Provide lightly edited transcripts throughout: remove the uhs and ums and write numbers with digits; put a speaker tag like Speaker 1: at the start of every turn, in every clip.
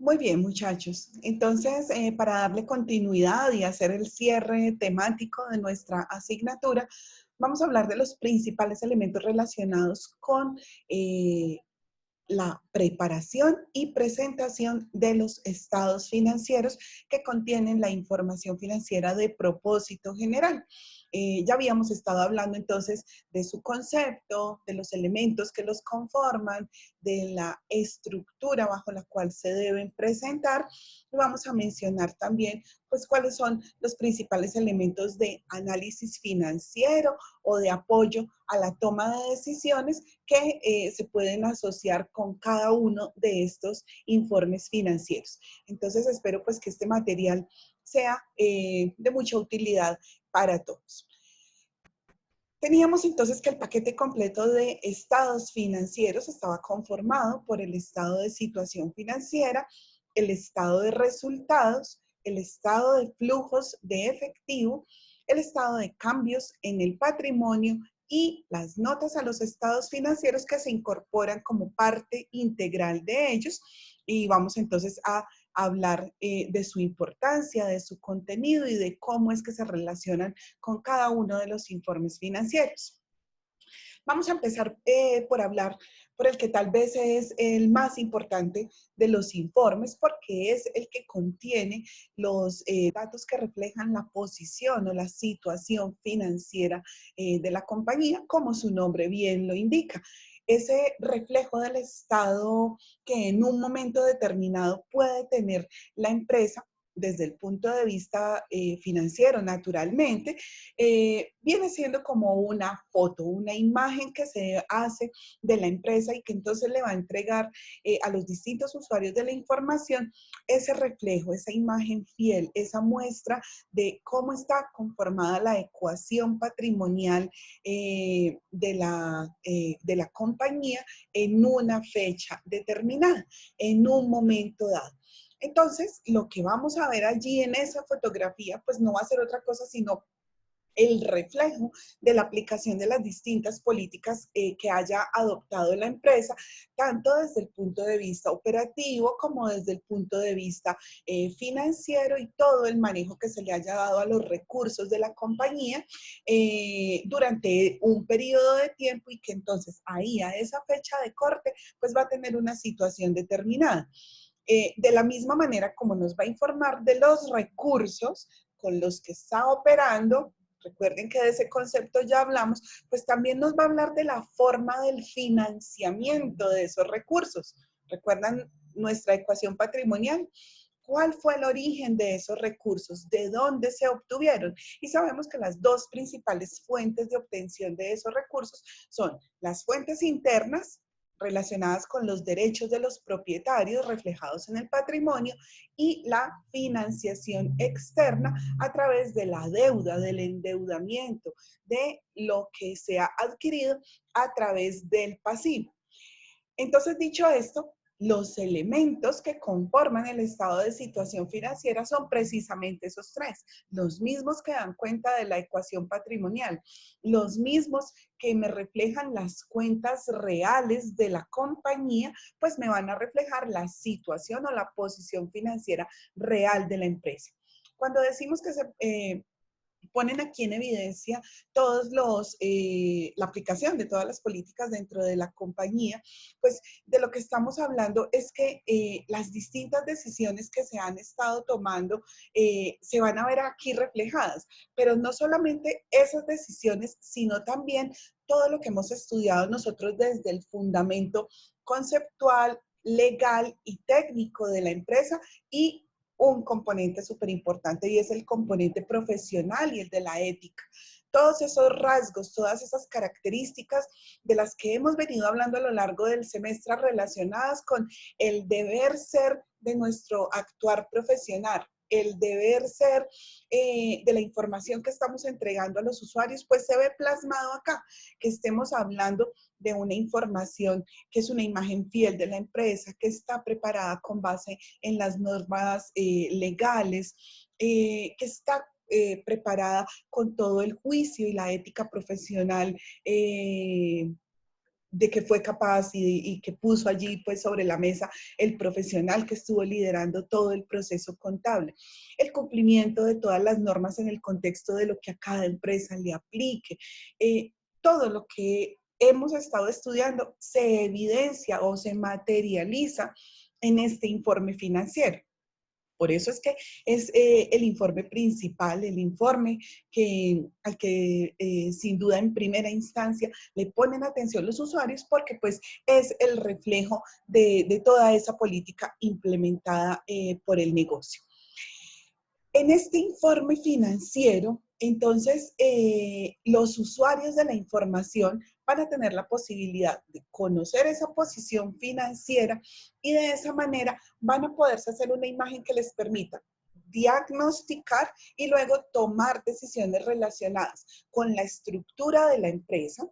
Speaker 1: Muy bien, muchachos. Entonces, para darle continuidad y hacer el cierre temático de nuestra asignatura, vamos a hablar de los principales elementos relacionados con la preparación y presentación de los estados financieros que contienen la información financiera de propósito general. Ya habíamos estado hablando entonces de su concepto, de los elementos que los conforman, de la estructura bajo la cual se deben presentar. Y vamos a mencionar también pues cuáles son los principales elementos de análisis financiero o de apoyo a la toma de decisiones que se pueden asociar con cada uno de estos informes financieros. Entonces espero pues que este material sea de mucha utilidad para todos. Teníamos entonces que el paquete completo de estados financieros estaba conformado por el estado de situación financiera, el estado de resultados, el estado de flujos de efectivo, el estado de cambios en el patrimonio y las notas a los estados financieros que se incorporan como parte integral de ellos. Y vamos entonces a hablar de su importancia, de su contenido y de cómo es que se relacionan con cada uno de los informes financieros. Vamos a empezar por hablar por el que tal vez es el más importante de los informes, porque es el que contiene los datos que reflejan la posición o la situación financiera de la compañía, como su nombre bien lo indica. Ese reflejo del estado que en un momento determinado puede tener la empresa desde el punto de vista financiero, naturalmente, viene siendo como una foto, una imagen que se hace de la empresa y que entonces le va a entregar a los distintos usuarios de la información ese reflejo, esa imagen fiel, esa muestra de cómo está conformada la ecuación patrimonial de la compañía en una fecha determinada, en un momento dado. Entonces, lo que vamos a ver allí en esa fotografía, pues no va a ser otra cosa sino el reflejo de la aplicación de las distintas políticas que haya adoptado la empresa, tanto desde el punto de vista operativo como desde el punto de vista financiero y todo el manejo que se le haya dado a los recursos de la compañía durante un periodo de tiempo y que entonces ahí a esa fecha de corte pues va a tener una situación determinada. De la misma manera como nos va a informar de los recursos con los que está operando, recuerden que de ese concepto ya hablamos, pues también nos va a hablar de la forma del financiamiento de esos recursos. ¿Recuerdan nuestra ecuación patrimonial? ¿Cuál fue el origen de esos recursos? ¿De dónde se obtuvieron? Y sabemos que las dos principales fuentes de obtención de esos recursos son las fuentes internas, relacionadas con los derechos de los propietarios reflejados en el patrimonio y la financiación externa a través de la deuda, del endeudamiento, de lo que se ha adquirido a través del pasivo. Entonces, dicho esto, los elementos que conforman el estado de situación financiera son precisamente esos tres, los mismos que dan cuenta de la ecuación patrimonial, los mismos que me reflejan las cuentas reales de la compañía, pues me van a reflejar la situación o la posición financiera real de la empresa. Cuando decimos que ponen aquí en evidencia la aplicación de todas las políticas dentro de la compañía, pues de lo que estamos hablando es que las distintas decisiones que se han estado tomando se van a ver aquí reflejadas, pero no solamente esas decisiones, sino también todo lo que hemos estudiado nosotros desde el fundamento conceptual, legal y técnico de la empresa y un componente súper importante y es el componente profesional y el de la ética. Todos esos rasgos, todas esas características de las que hemos venido hablando a lo largo del semestre relacionadas con el deber ser de nuestro actuar profesional, el deber ser de la información que estamos entregando a los usuarios, pues se ve plasmado acá, que estemos hablando de una información que es una imagen fiel de la empresa, que está preparada con base en las normas legales, que está preparada con todo el juicio y la ética profesional de que fue capaz y que puso allí pues sobre la mesa el profesional que estuvo liderando todo el proceso contable. El cumplimiento de todas las normas en el contexto de lo que a cada empresa le aplique. Todo lo que hemos estado estudiando se evidencia o se materializa en este informe financiero. Por eso es que es el informe principal, el informe al que sin duda en primera instancia le ponen atención los usuarios porque pues es el reflejo de toda esa política implementada por el negocio. En este informe financiero, entonces, los usuarios de la información van a tener la posibilidad de conocer esa posición financiera y de esa manera van a poderse hacer una imagen que les permita diagnosticar y luego tomar decisiones relacionadas con la estructura de la empresa,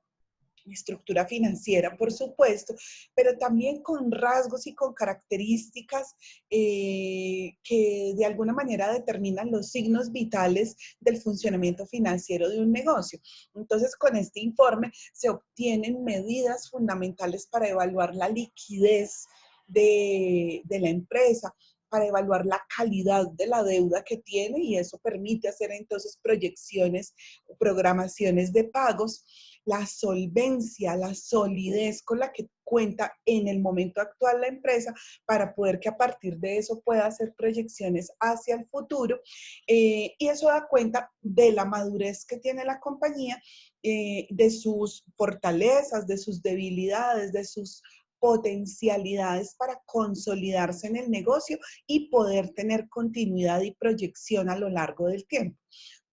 Speaker 1: estructura financiera, por supuesto, pero también con rasgos y con características que de alguna manera determinan los signos vitales del funcionamiento financiero de un negocio. Entonces, con este informe se obtienen medidas fundamentales para evaluar la liquidez de la empresa, para evaluar la calidad de la deuda que tiene y eso permite hacer entonces proyecciones, programaciones de pagos, la solvencia, la solidez con la que cuenta en el momento actual la empresa para poder que a partir de eso pueda hacer proyecciones hacia el futuro y eso da cuenta de la madurez que tiene la compañía, de sus fortalezas, de sus debilidades, de sus potencialidades para consolidarse en el negocio y poder tener continuidad y proyección a lo largo del tiempo.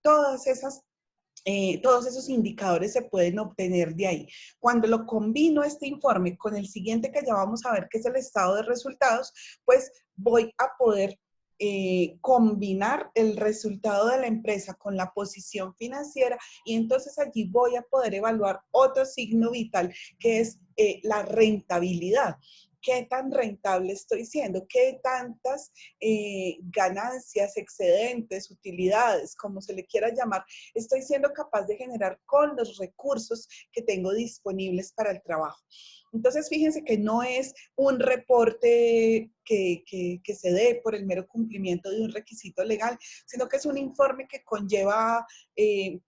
Speaker 1: Todos esos indicadores se pueden obtener de ahí. Cuando lo combino este informe con el siguiente que ya vamos a ver, que es el estado de resultados, pues voy a poder combinar el resultado de la empresa con la posición financiera y entonces allí voy a poder evaluar otro signo vital que es la rentabilidad. ¿Qué tan rentable estoy siendo? ¿Qué tantas ganancias, excedentes, utilidades, como se le quiera llamar, estoy siendo capaz de generar con los recursos que tengo disponibles para el trabajo? Entonces, fíjense que no es un reporte que se dé por el mero cumplimiento de un requisito legal, sino que es un informe que conlleva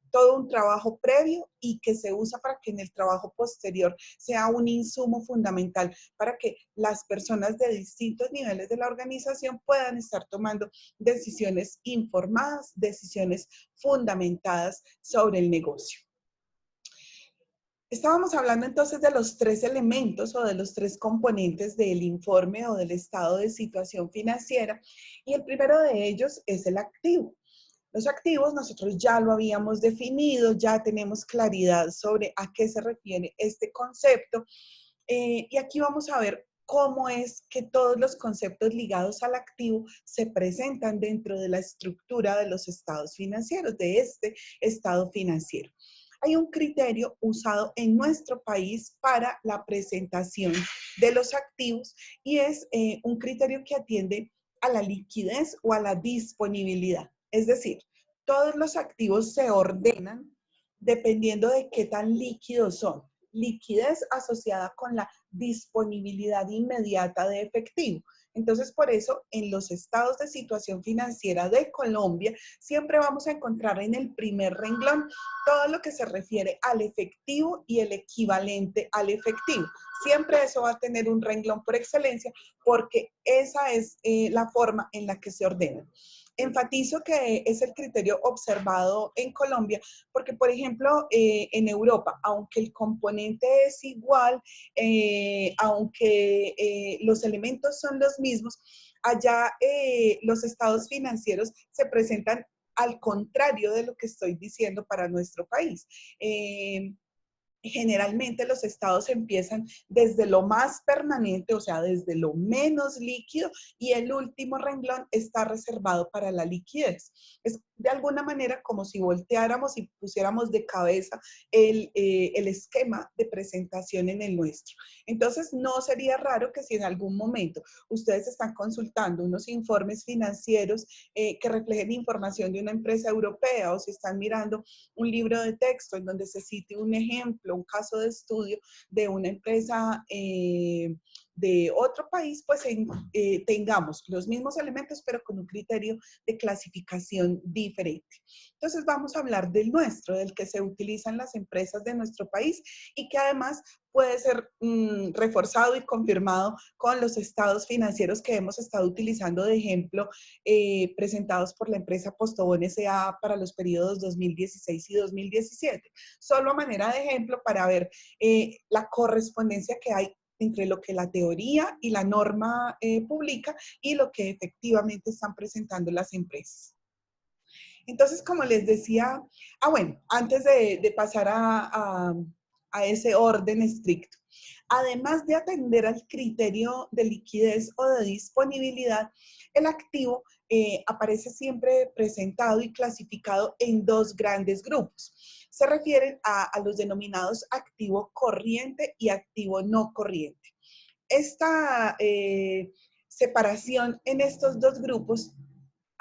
Speaker 1: todo un trabajo previo y que se usa para que en el trabajo posterior sea un insumo fundamental para que las personas de distintos niveles de la organización puedan estar tomando decisiones informadas, decisiones fundamentadas sobre el negocio. Estábamos hablando entonces de los tres elementos o de los tres componentes del informe o del estado de situación financiera y el primero de ellos es el activo. Los activos nosotros ya lo habíamos definido, ya tenemos claridad sobre a qué se refiere este concepto y aquí vamos a ver cómo es que todos los conceptos ligados al activo se presentan dentro de la estructura de los estados financieros, de este estado financiero. Hay un criterio usado en nuestro país para la presentación de los activos y es un criterio que atiende a la liquidez o a la disponibilidad. Es decir, todos los activos se ordenan dependiendo de qué tan líquidos son. Liquidez asociada con la disponibilidad inmediata de efectivo. Entonces, por eso, en los estados de situación financiera de Colombia, siempre vamos a encontrar en el primer renglón todo lo que se refiere al efectivo y el equivalente al efectivo. Siempre eso va a tener un renglón por excelencia porque esa es la forma en la que se ordena. Enfatizo que es el criterio observado en Colombia porque, por ejemplo, en Europa, aunque el componente es igual, aunque los elementos son los mismos, allá los estados financieros se presentan al contrario de lo que estoy diciendo para nuestro país. Generalmente los estados empiezan desde lo más permanente, o sea, desde lo menos líquido, y el último renglón está reservado para la liquidez. Es de alguna manera como si volteáramos y pusiéramos de cabeza el esquema de presentación en el nuestro. Entonces, no sería raro que si en algún momento ustedes están consultando unos informes financieros que reflejen información de una empresa europea o si están mirando un libro de texto en donde se cite un ejemplo ejemplo, un caso de estudio de una empresa de otro país, pues tengamos los mismos elementos, pero con un criterio de clasificación diferente. Entonces vamos a hablar del nuestro, del que se utiliza en las empresas de nuestro país y que además puede ser reforzado y confirmado con los estados financieros que hemos estado utilizando de ejemplo, presentados por la empresa Postobón S.A. para los periodos 2016 y 2017. Solo a manera de ejemplo para ver la correspondencia que hay entre lo que la teoría y la norma publica y lo que efectivamente están presentando las empresas. Entonces, como les decía, bueno, antes de pasar a ese orden estricto, además de atender al criterio de liquidez o de disponibilidad, el activo aparece siempre presentado y clasificado en dos grandes grupos. Se refieren a los denominados activo corriente y activo no corriente. Esta separación en estos dos grupos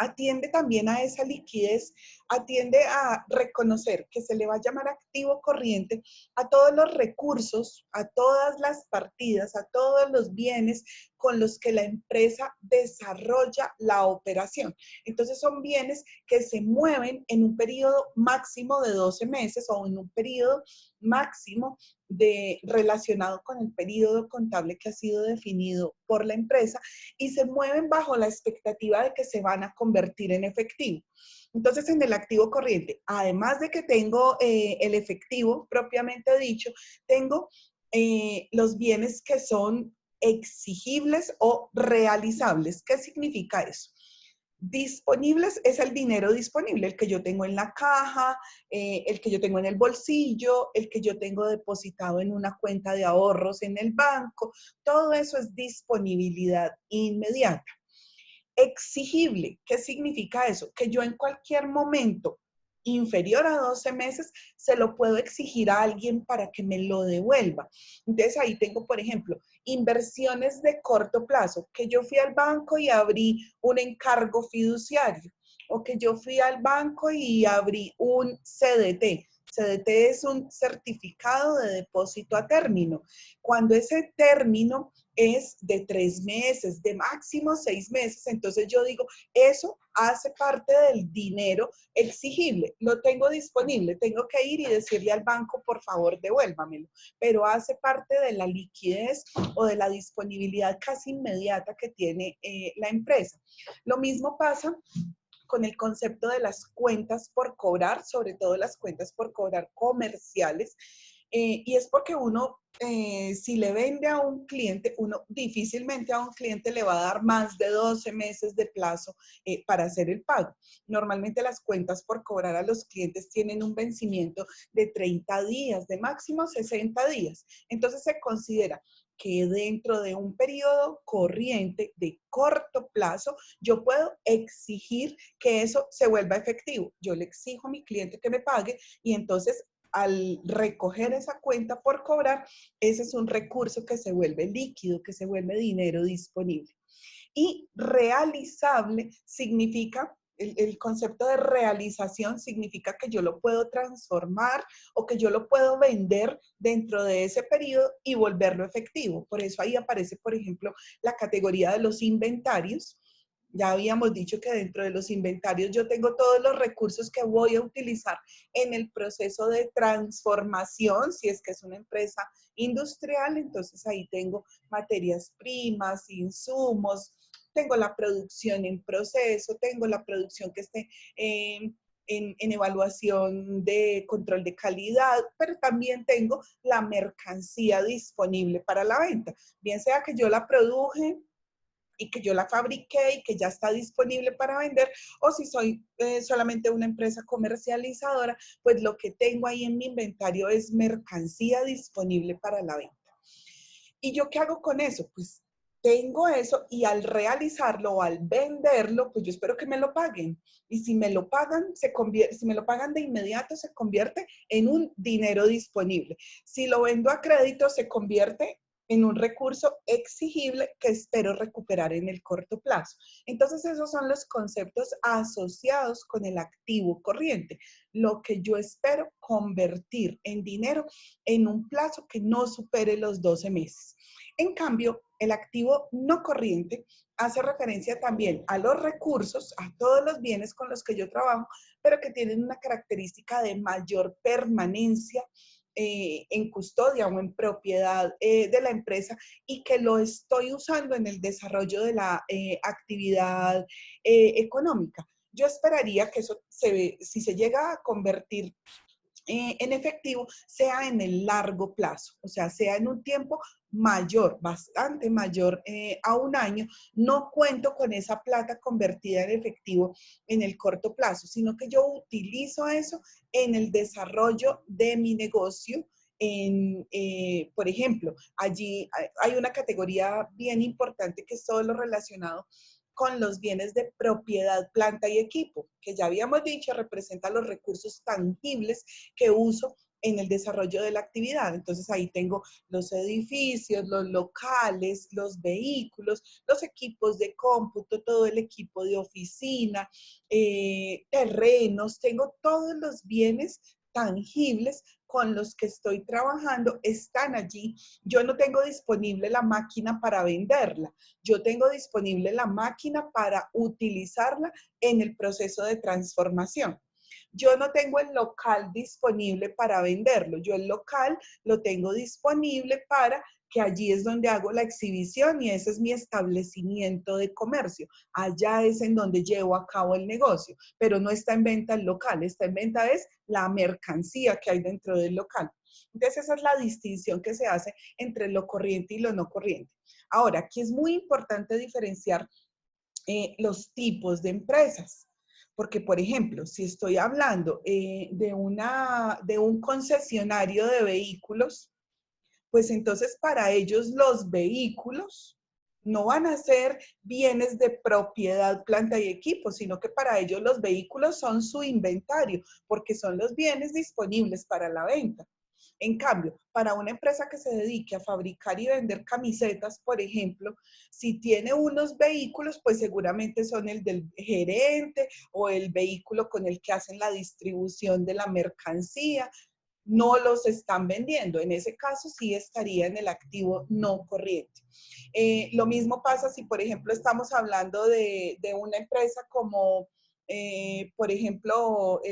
Speaker 1: atiende también a esa liquidez, atiende a reconocer que se le va a llamar activo corriente a todos los recursos, a todas las partidas, a todos los bienes con los que la empresa desarrolla la operación. Entonces son bienes que se mueven en un periodo máximo de 12 meses o en un periodo máximo relacionado con el periodo contable que ha sido definido por la empresa y se mueven bajo la expectativa de que se van a convertir en efectivo. Entonces, en el activo corriente, además de que tengo el efectivo propiamente dicho, tengo los bienes que son exigibles o realizables. ¿Qué significa eso? Disponibles es el dinero disponible, el que yo tengo en la caja, el que yo tengo en el bolsillo, el que yo tengo depositado en una cuenta de ahorros en el banco. Todo eso es disponibilidad inmediata. Exigible, ¿qué significa eso? Que yo en cualquier momento inferior a 12 meses se lo puedo exigir a alguien para que me lo devuelva. Entonces ahí tengo, por ejemplo, inversiones de corto plazo, que yo fui al banco y abrí un encargo fiduciario, o que yo fui al banco y abrí un CDT. CDT es un certificado de depósito a término. Cuando ese término es de 3 meses, de máximo 6 meses, entonces yo digo, eso hace parte del dinero exigible, lo tengo disponible, tengo que ir y decirle al banco, por favor, devuélvamelo, pero hace parte de la liquidez o de la disponibilidad casi inmediata que tiene la empresa. Lo mismo pasa con el concepto de las cuentas por cobrar, sobre todo las cuentas por cobrar comerciales, y es porque uno, si le vende a un cliente, uno difícilmente a un cliente le va a dar más de 12 meses de plazo para hacer el pago. Normalmente las cuentas por cobrar a los clientes tienen un vencimiento de 30 días, de máximo 60 días. Entonces se considera que dentro de un periodo corriente de corto plazo, yo puedo exigir que eso se vuelva efectivo. Yo le exijo a mi cliente que me pague y entonces al recoger esa cuenta por cobrar, ese es un recurso que se vuelve líquido, que se vuelve dinero disponible. Y realizable significa, el concepto de realización significa que yo lo puedo transformar o que yo lo puedo vender dentro de ese periodo y volverlo efectivo. Por eso ahí aparece, por ejemplo, la categoría de los inventarios. Ya habíamos dicho que dentro de los inventarios yo tengo todos los recursos que voy a utilizar en el proceso de transformación, si es que es una empresa industrial, entonces ahí tengo materias primas, insumos, tengo la producción en proceso, tengo la producción que esté en evaluación de control de calidad, pero también tengo la mercancía disponible para la venta, bien sea que yo la produje y que yo la fabriqué y que ya está disponible para vender, o si soy solamente una empresa comercializadora, pues lo que tengo ahí en mi inventario es mercancía disponible para la venta. ¿Y yo qué hago con eso? Pues tengo eso y al realizarlo o al venderlo, pues yo espero que me lo paguen. Y si me lo pagan, si me lo pagan de inmediato, se convierte en un dinero disponible. Si lo vendo a crédito, se convierte en un recurso exigible que espero recuperar en el corto plazo. Entonces, esos son los conceptos asociados con el activo corriente, lo que yo espero convertir en dinero en un plazo que no supere los 12 meses. En cambio, el activo no corriente hace referencia también a los recursos, a todos los bienes con los que yo trabajo, pero que tienen una característica de mayor permanencia en custodia o en propiedad de la empresa y que lo estoy usando en el desarrollo de la actividad económica. Yo esperaría que eso, si se llega a convertir en efectivo, sea en el largo plazo, o sea, sea en un tiempo mayor, bastante mayor a un año. No cuento con esa plata convertida en efectivo en el corto plazo, sino que yo utilizo eso en el desarrollo de mi negocio. Por ejemplo, allí hay una categoría bien importante que es todo lo relacionado con los bienes de propiedad, planta y equipo, que ya habíamos dicho representa los recursos tangibles que uso en el desarrollo de la actividad. Entonces ahí tengo los edificios, los locales, los vehículos, los equipos de cómputo, todo el equipo de oficina, terrenos, tengo todos los bienes tangibles con los que estoy trabajando, están allí. Yo no tengo disponible la máquina para venderla, yo tengo disponible la máquina para utilizarla en el proceso de transformación. Yo no tengo el local disponible para venderlo, yo el local lo tengo disponible para que allí es donde hago la exhibición y ese es mi establecimiento de comercio. Allá es en donde llevo a cabo el negocio, pero no está en venta el local, está en venta es la mercancía que hay dentro del local. Entonces esa es la distinción que se hace entre lo corriente y lo no corriente. Ahora, aquí es muy importante diferenciar los tipos de empresas. Porque, por ejemplo, si estoy hablando de un concesionario de vehículos, pues entonces para ellos los vehículos no van a ser bienes de propiedad, planta y equipo, sino que para ellos los vehículos son su inventario, porque son los bienes disponibles para la venta. En cambio, para una empresa que se dedique a fabricar y vender camisetas, por ejemplo, si tiene unos vehículos, pues seguramente son el del gerente o el vehículo con el que hacen la distribución de la mercancía. No los están vendiendo. En ese caso sí estaría en el activo no corriente. Lo mismo pasa si, por ejemplo, estamos hablando de una empresa como, por ejemplo,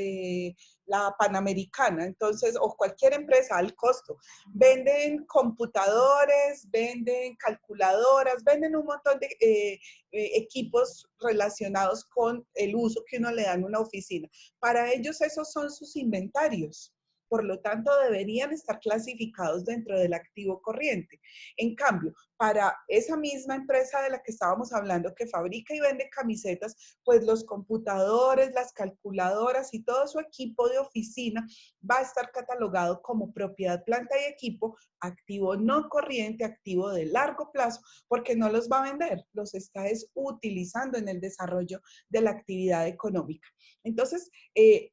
Speaker 1: la Panamericana, entonces, o cualquier empresa al costo. Venden computadores, venden calculadoras, venden un montón de equipos relacionados con el uso que uno le da en una oficina. Para ellos esos son sus inventarios. Por lo tanto, deberían estar clasificados dentro del activo corriente. En cambio, para esa misma empresa de la que estábamos hablando que fabrica y vende camisetas, pues los computadores, las calculadoras y todo su equipo de oficina va a estar catalogado como propiedad, planta y equipo, activo no corriente, activo de largo plazo, porque no los va a vender, los está utilizando en el desarrollo de la actividad económica. Entonces,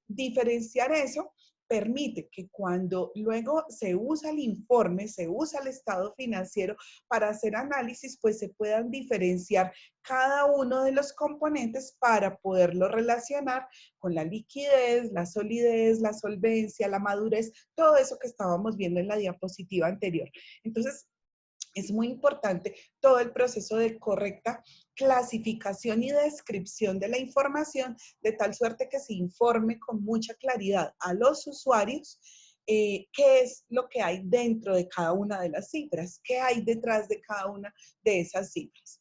Speaker 1: diferenciar eso permite que cuando luego se usa el informe, se usa el estado financiero para hacer análisis, pues se puedan diferenciar cada uno de los componentes para poderlo relacionar con la liquidez, la solidez, la solvencia, la madurez, todo eso que estábamos viendo en la diapositiva anterior. Entonces, es muy importante todo el proceso de correcta clasificación y descripción de la información, de tal suerte que se informe con mucha claridad a los usuarios qué es lo que hay dentro de cada una de las cifras, qué hay detrás de cada una de esas cifras.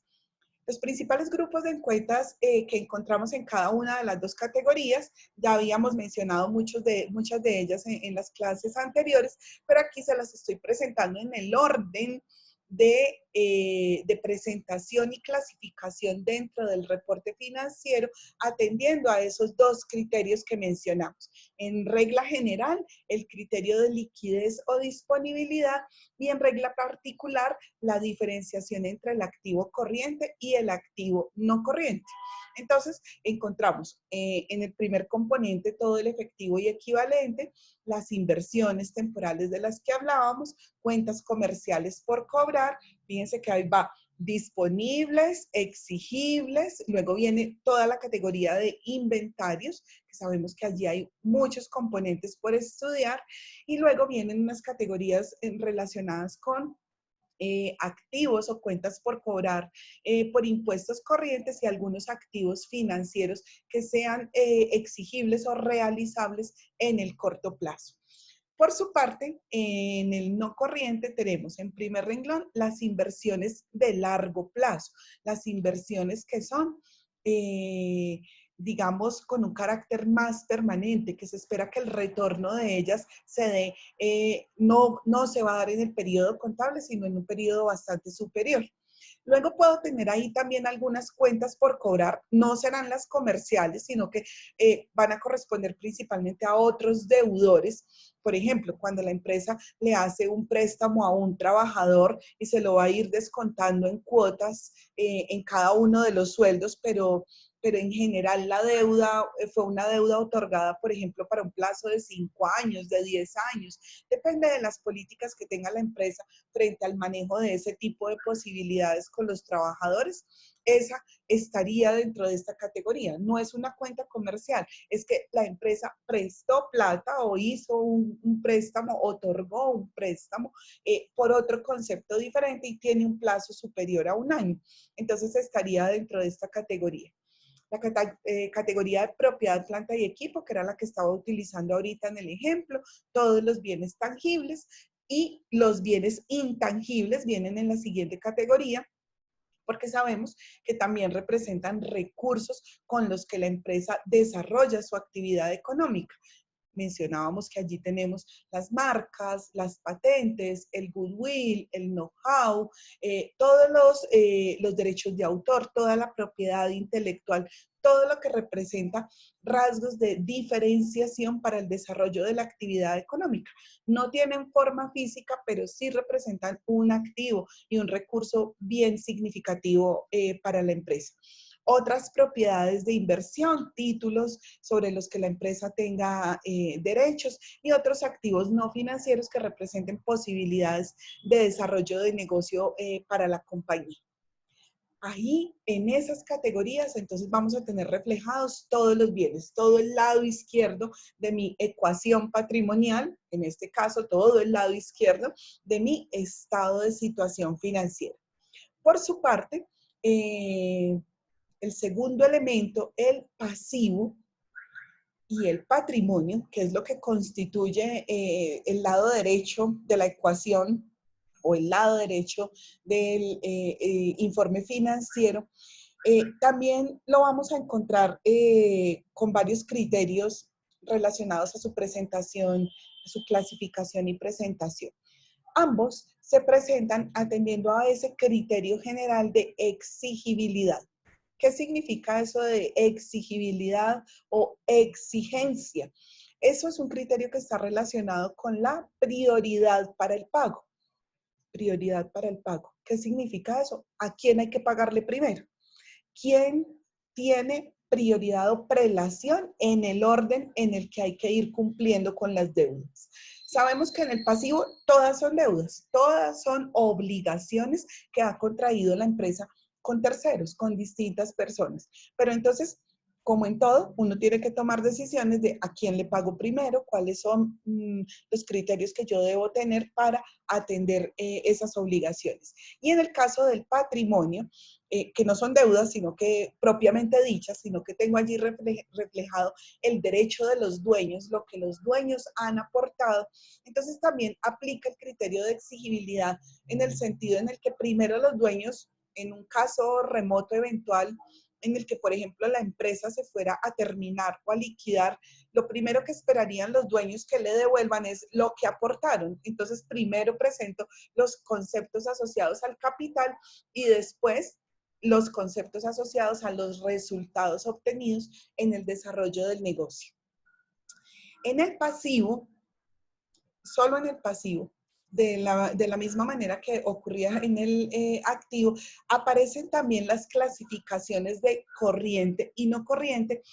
Speaker 1: Los principales grupos de encuestas que encontramos en cada una de las dos categorías, ya habíamos mencionado muchas de ellas en las clases anteriores, pero aquí se las estoy presentando en el orden de presentación y clasificación dentro del reporte financiero, atendiendo a esos dos criterios que mencionamos. En regla general, el criterio de liquidez o disponibilidad y en regla particular, la diferenciación entre el activo corriente y el activo no corriente. Entonces, encontramos en el primer componente todo el efectivo y equivalente, las inversiones temporales de las que hablábamos, cuentas comerciales por cobrar. Fíjense que ahí va disponibles, exigibles, luego viene toda la categoría de inventarios, que sabemos que allí hay muchos componentes por estudiar, y luego vienen unas categorías relacionadas con activos o cuentas por cobrar por impuestos corrientes y algunos activos financieros que sean exigibles o realizables en el corto plazo. Por su parte, en el no corriente tenemos en primer renglón las inversiones de largo plazo, las inversiones que son, digamos, con un carácter más permanente, que se espera que el retorno de ellas se dé, no se va a dar en el periodo contable, sino en un periodo bastante superior. Luego puedo tener ahí también algunas cuentas por cobrar, no serán las comerciales, sino que van a corresponder principalmente a otros deudores. Por ejemplo, cuando la empresa le hace un préstamo a un trabajador y se lo va a ir descontando en cuotas en cada uno de los sueldos, pero en general la deuda fue una deuda otorgada, por ejemplo, para un plazo de 5 años, de 10 años. Depende de las políticas que tenga la empresa frente al manejo de ese tipo de posibilidades con los trabajadores. Esa estaría dentro de esta categoría. No es una cuenta comercial, es que la empresa prestó plata o hizo un préstamo, otorgó un préstamo por otro concepto diferente y tiene un plazo superior a un año. Entonces estaría dentro de esta categoría. La categoría de propiedad, planta y equipo, que era la que estaba utilizando ahorita en el ejemplo, todos los bienes tangibles y los bienes intangibles vienen en la siguiente categoría, porque sabemos que también representan recursos con los que la empresa desarrolla su actividad económica. Mencionábamos que allí tenemos las marcas, las patentes, el goodwill, el know-how, todos los derechos de autor, toda la propiedad intelectual, todo lo que representa rasgos de diferenciación para el desarrollo de la actividad económica. No tienen forma física, pero sí representan un activo y un recurso bien significativo para la empresa. Otras propiedades de inversión, títulos sobre los que la empresa tenga derechos y otros activos no financieros que representen posibilidades de desarrollo de negocio para la compañía. Ahí, en esas categorías, entonces vamos a tener reflejados todos los bienes, todo el lado izquierdo de mi ecuación patrimonial, en este caso todo el lado izquierdo de mi estado de situación financiera. Por su parte, el segundo elemento, el pasivo y el patrimonio, que es lo que constituye el lado derecho de la ecuación o el lado derecho del informe financiero, también lo vamos a encontrar con varios criterios relacionados a su presentación, a su clasificación y presentación. Ambos se presentan atendiendo a ese criterio general de exigibilidad. ¿Qué significa eso de exigibilidad o exigencia? Eso es un criterio que está relacionado con la prioridad para el pago. Prioridad para el pago. ¿Qué significa eso? ¿A quién hay que pagarle primero? ¿Quién tiene prioridad o prelación en el orden en el que hay que ir cumpliendo con las deudas? Sabemos que en el pasivo todas son deudas, todas son obligaciones que ha contraído la empresa con terceros, con distintas personas. Pero entonces, como en todo, uno tiene que tomar decisiones de a quién le pago primero, cuáles son los criterios que yo debo tener para atender esas obligaciones. Y en el caso del patrimonio, que no son deudas, sino que propiamente dichas, sino que tengo allí reflejado el derecho de los dueños, lo que los dueños han aportado. Entonces también aplica el criterio de exigibilidad en el sentido en el que primero los dueños, en un caso remoto eventual, en el que, por ejemplo, la empresa se fuera a terminar o a liquidar, lo primero que esperarían los dueños que le devuelvan es lo que aportaron. Entonces, primero presento los conceptos asociados al capital y después los conceptos asociados a los resultados obtenidos en el desarrollo del negocio. En el pasivo, solo en el pasivo, de la misma manera que ocurría en el activo, aparecen también las clasificaciones de corriente y no corriente,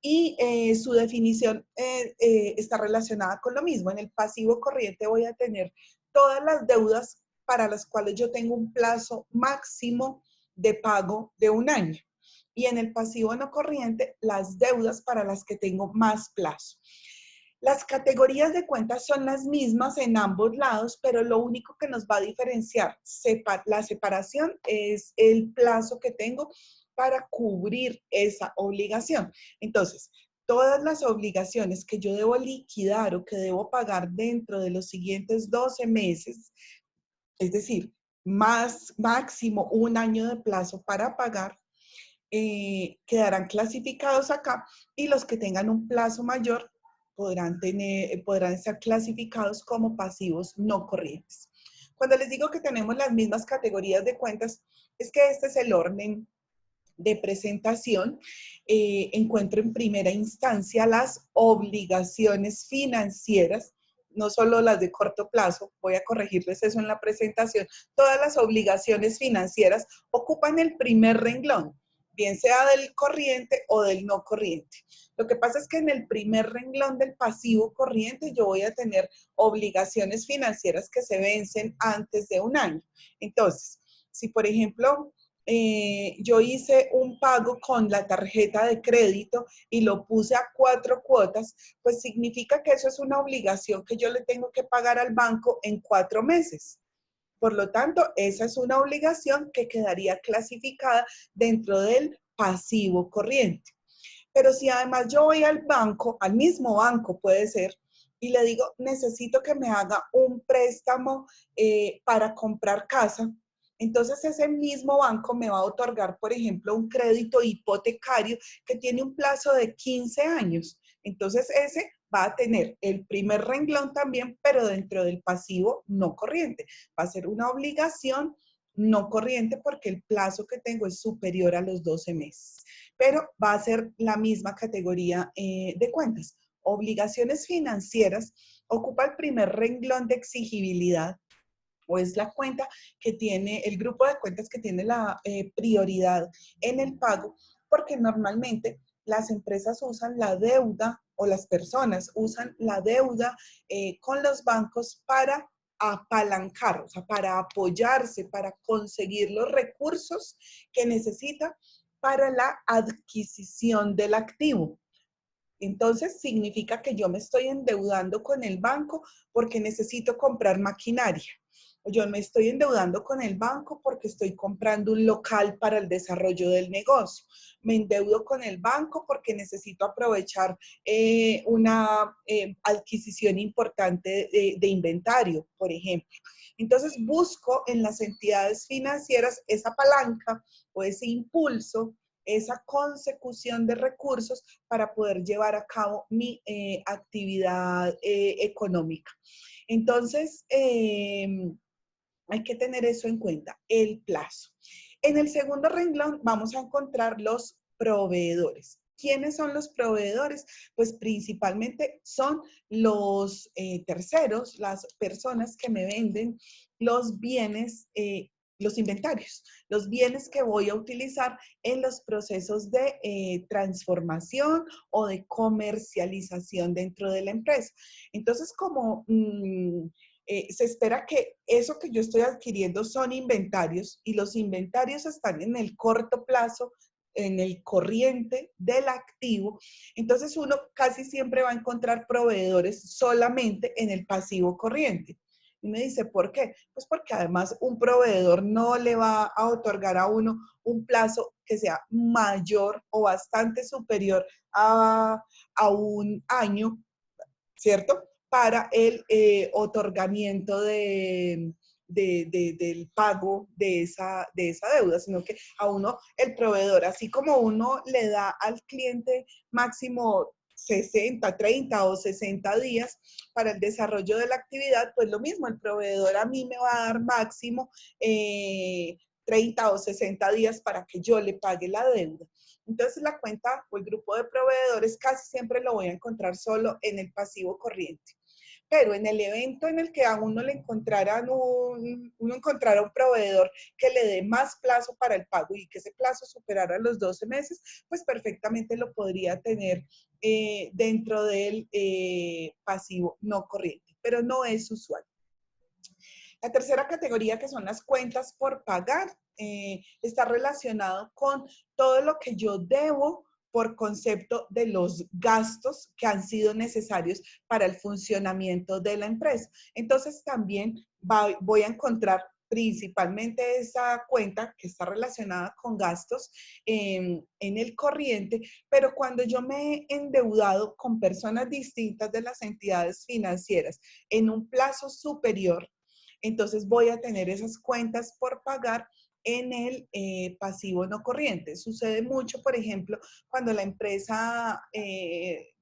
Speaker 1: y su definición está relacionada con lo mismo. En el pasivo corriente voy a tener todas las deudas para las cuales yo tengo un plazo máximo de pago de 1 año. Y en el pasivo no corriente, las deudas para las que tengo más plazo. Las categorías de cuentas son las mismas en ambos lados, pero lo único que nos va a diferenciar la separación es el plazo que tengo para cubrir esa obligación. Entonces, todas las obligaciones que yo debo liquidar o que debo pagar dentro de los siguientes 12 meses, es decir, máximo 1 año de plazo para pagar, quedarán clasificados acá, y los que tengan un plazo mayor podrán estar clasificados como pasivos no corrientes. Cuando les digo que tenemos las mismas categorías de cuentas, es que este es el orden de presentación. Encuentro en primera instancia las obligaciones financieras, no solo las de corto plazo, voy a corregirles eso en la presentación. Todas las obligaciones financieras ocupan el primer renglón, bien sea del corriente o del no corriente. Lo que pasa es que en el primer renglón del pasivo corriente yo voy a tener obligaciones financieras que se vencen antes de 1 año. Entonces, si por ejemplo yo hice un pago con la tarjeta de crédito y lo puse a 4 cuotas, pues significa que eso es una obligación que yo le tengo que pagar al banco en 4 meses. Por lo tanto, esa es una obligación que quedaría clasificada dentro del pasivo corriente. Pero si además yo voy al banco, al mismo banco puede ser, y le digo, necesito que me haga un préstamo para comprar casa, entonces ese mismo banco me va a otorgar, por ejemplo, un crédito hipotecario que tiene un plazo de 15 años. Entonces ese va a tener el primer renglón también, pero dentro del pasivo no corriente. Va a ser una obligación no corriente porque el plazo que tengo es superior a los 12 meses. Pero va a ser la misma categoría de cuentas. Obligaciones financieras ocupa el primer renglón de exigibilidad, o es la cuenta que tiene, el grupo de cuentas que tiene la prioridad en el pago, porque normalmente las empresas usan la deuda, o las personas usan la deuda con los bancos para apalancar, o sea, para apoyarse, para conseguir los recursos que necesita para la adquisición del activo. Entonces, significa que yo me estoy endeudando con el banco porque necesito comprar maquinaria. Yo me estoy endeudando con el banco porque estoy comprando un local para el desarrollo del negocio. Me endeudo con el banco porque necesito aprovechar una adquisición importante de inventario, por ejemplo. Entonces, busco en las entidades financieras esa palanca o ese impulso, esa consecución de recursos para poder llevar a cabo mi actividad económica. Entonces, hay que tener eso en cuenta, el plazo. En el segundo renglón vamos a encontrar los proveedores. ¿Quiénes son los proveedores? Pues principalmente son los terceros, las personas que me venden los bienes, los inventarios, los bienes que voy a utilizar en los procesos de transformación o de comercialización dentro de la empresa. Entonces, como se espera que eso que yo estoy adquiriendo son inventarios, y los inventarios están en el corto plazo, en el corriente del activo, entonces uno casi siempre va a encontrar proveedores solamente en el pasivo corriente. Y me dice, ¿por qué? Pues porque además un proveedor no le va a otorgar a uno un plazo que sea mayor o bastante superior a 1 año, ¿cierto? Para el otorgamiento del pago de esa deuda, sino que a uno, el proveedor, así como uno le da al cliente máximo 60, 30 o 60 días para el desarrollo de la actividad, pues lo mismo, el proveedor a mí me va a dar máximo 30 o 60 días para que yo le pague la deuda. Entonces la cuenta o el grupo de proveedores casi siempre lo voy a encontrar solo en el pasivo corriente. Pero en el evento en el que a uno le uno encontrara un proveedor que le dé más plazo para el pago y que ese plazo superara los 12 meses, pues perfectamente lo podría tener dentro del pasivo no corriente, pero no es usual. La tercera categoría, que son las cuentas por pagar, está relacionado con todo lo que yo debo por concepto de los gastos que han sido necesarios para el funcionamiento de la empresa. Entonces también voy a encontrar principalmente esa cuenta que está relacionada con gastos en el corriente, pero cuando yo me he endeudado con personas distintas de las entidades financieras en un plazo superior, entonces voy a tener esas cuentas por pagar en el pasivo no corriente. Sucede mucho, por ejemplo, cuando la empresa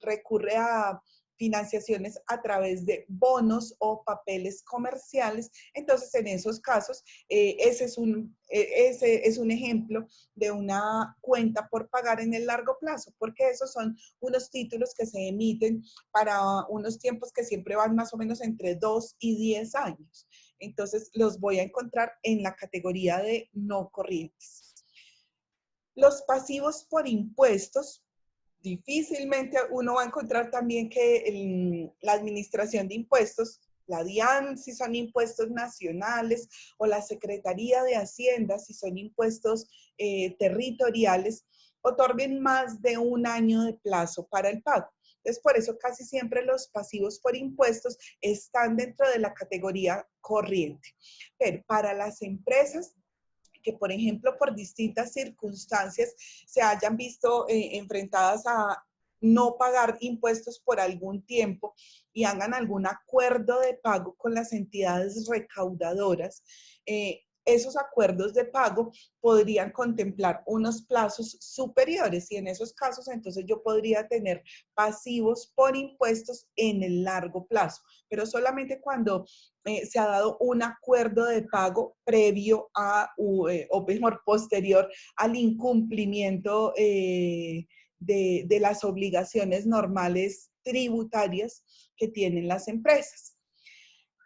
Speaker 1: recurre a financiaciones a través de bonos o papeles comerciales. Entonces, en esos casos, ese es un ejemplo de una cuenta por pagar en el largo plazo, porque esos son unos títulos que se emiten para unos tiempos que siempre van más o menos entre 2 y 10 años. Entonces, los voy a encontrar en la categoría de no corrientes. Los pasivos por impuestos, difícilmente uno va a encontrar también que la administración de impuestos, la DIAN si son impuestos nacionales, o la Secretaría de Hacienda si son impuestos territoriales, otorguen más de un año de plazo para el pago. Entonces, por eso casi siempre los pasivos por impuestos están dentro de la categoría corriente. Pero para las empresas que, por ejemplo, por distintas circunstancias se hayan visto enfrentadas a no pagar impuestos por algún tiempo y hagan algún acuerdo de pago con las entidades recaudadoras, esos acuerdos de pago podrían contemplar unos plazos superiores y en esos casos entonces yo podría tener pasivos por impuestos en el largo plazo, pero solamente cuando se ha dado un acuerdo de pago previo a, o mejor, posterior al incumplimiento de las obligaciones normales tributarias que tienen las empresas.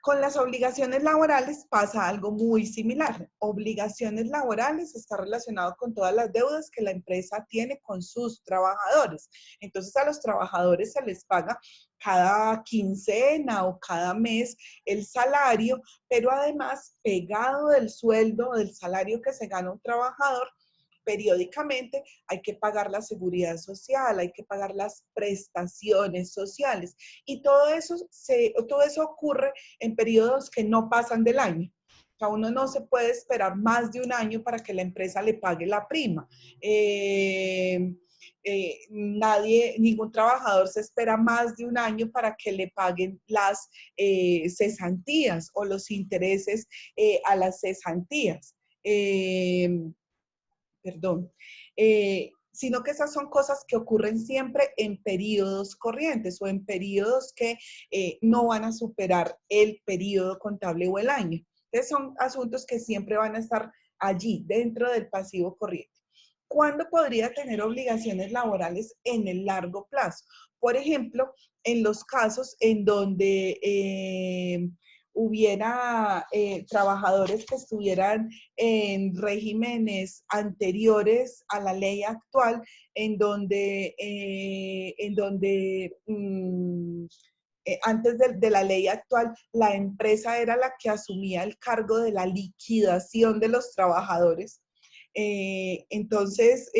Speaker 1: Con las obligaciones laborales pasa algo muy similar. Obligaciones laborales está relacionado con todas las deudas que la empresa tiene con sus trabajadores. Entonces a los trabajadores se les paga cada quincena o cada mes el salario, pero además pegado del sueldo, del salario que se gana un trabajador, periódicamente hay que pagar la seguridad social, hay que pagar las prestaciones sociales y todo eso ocurre en periodos que no pasan del año. O sea, uno no se puede esperar más de un año para que la empresa le pague la prima. Ningún trabajador se espera más de un año para que le paguen las cesantías o los intereses a las cesantías. Perdón, sino que esas son cosas que ocurren siempre en periodos corrientes o en periodos que no van a superar el periodo contable o el año. Entonces son asuntos que siempre van a estar allí, dentro del pasivo corriente. ¿Cuándo podría tener obligaciones laborales en el largo plazo? Por ejemplo, en los casos en donde hubiera trabajadores que estuvieran en regímenes anteriores a la ley actual, en donde antes de la ley actual, la empresa era la que asumía el cargo de la liquidación de los trabajadores. Entonces,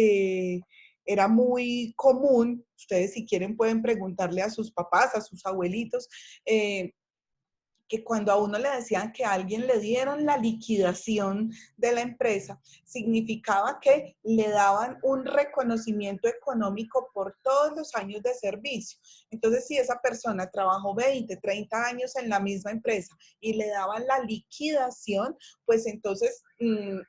Speaker 1: era muy común, ustedes si quieren pueden preguntarle a sus papás, a sus abuelitos, que cuando a uno le decían que a alguien le dieron la liquidación de la empresa, significaba que le daban un reconocimiento económico por todos los años de servicio. Entonces, si esa persona trabajó 20, 30 años en la misma empresa y le daban la liquidación, pues entonces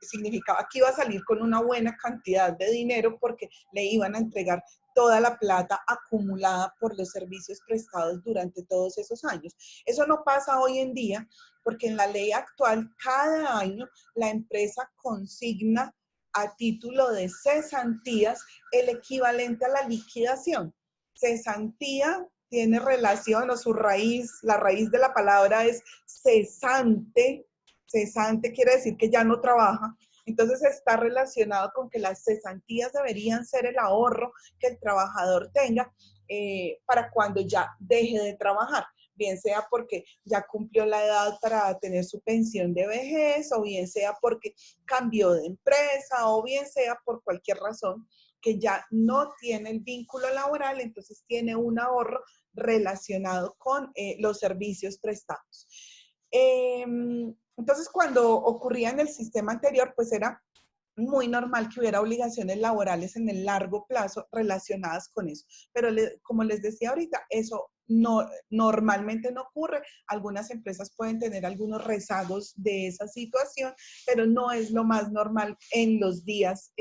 Speaker 1: significaba que iba a salir con una buena cantidad de dinero porque le iban a entregar toda la plata acumulada por los servicios prestados durante todos esos años. Eso no pasa hoy en día porque en la ley actual cada año la empresa consigna a título de cesantías el equivalente a la liquidación. Cesantía tiene relación o su raíz, la raíz de la palabra es cesante. Cesante quiere decir que ya no trabaja. Entonces está relacionado con que las cesantías deberían ser el ahorro que el trabajador tenga para cuando ya deje de trabajar, bien sea porque ya cumplió la edad para tener su pensión de vejez, o bien sea porque cambió de empresa, o bien sea por cualquier razón que ya no tiene el vínculo laboral, entonces tiene un ahorro relacionado con los servicios prestados. Entonces, cuando ocurría en el sistema anterior, pues era muy normal que hubiera obligaciones laborales en el largo plazo relacionadas con eso. Pero como les decía ahorita, eso no, normalmente no ocurre. Algunas empresas pueden tener algunos rezagos de esa situación, pero no es lo más normal en los días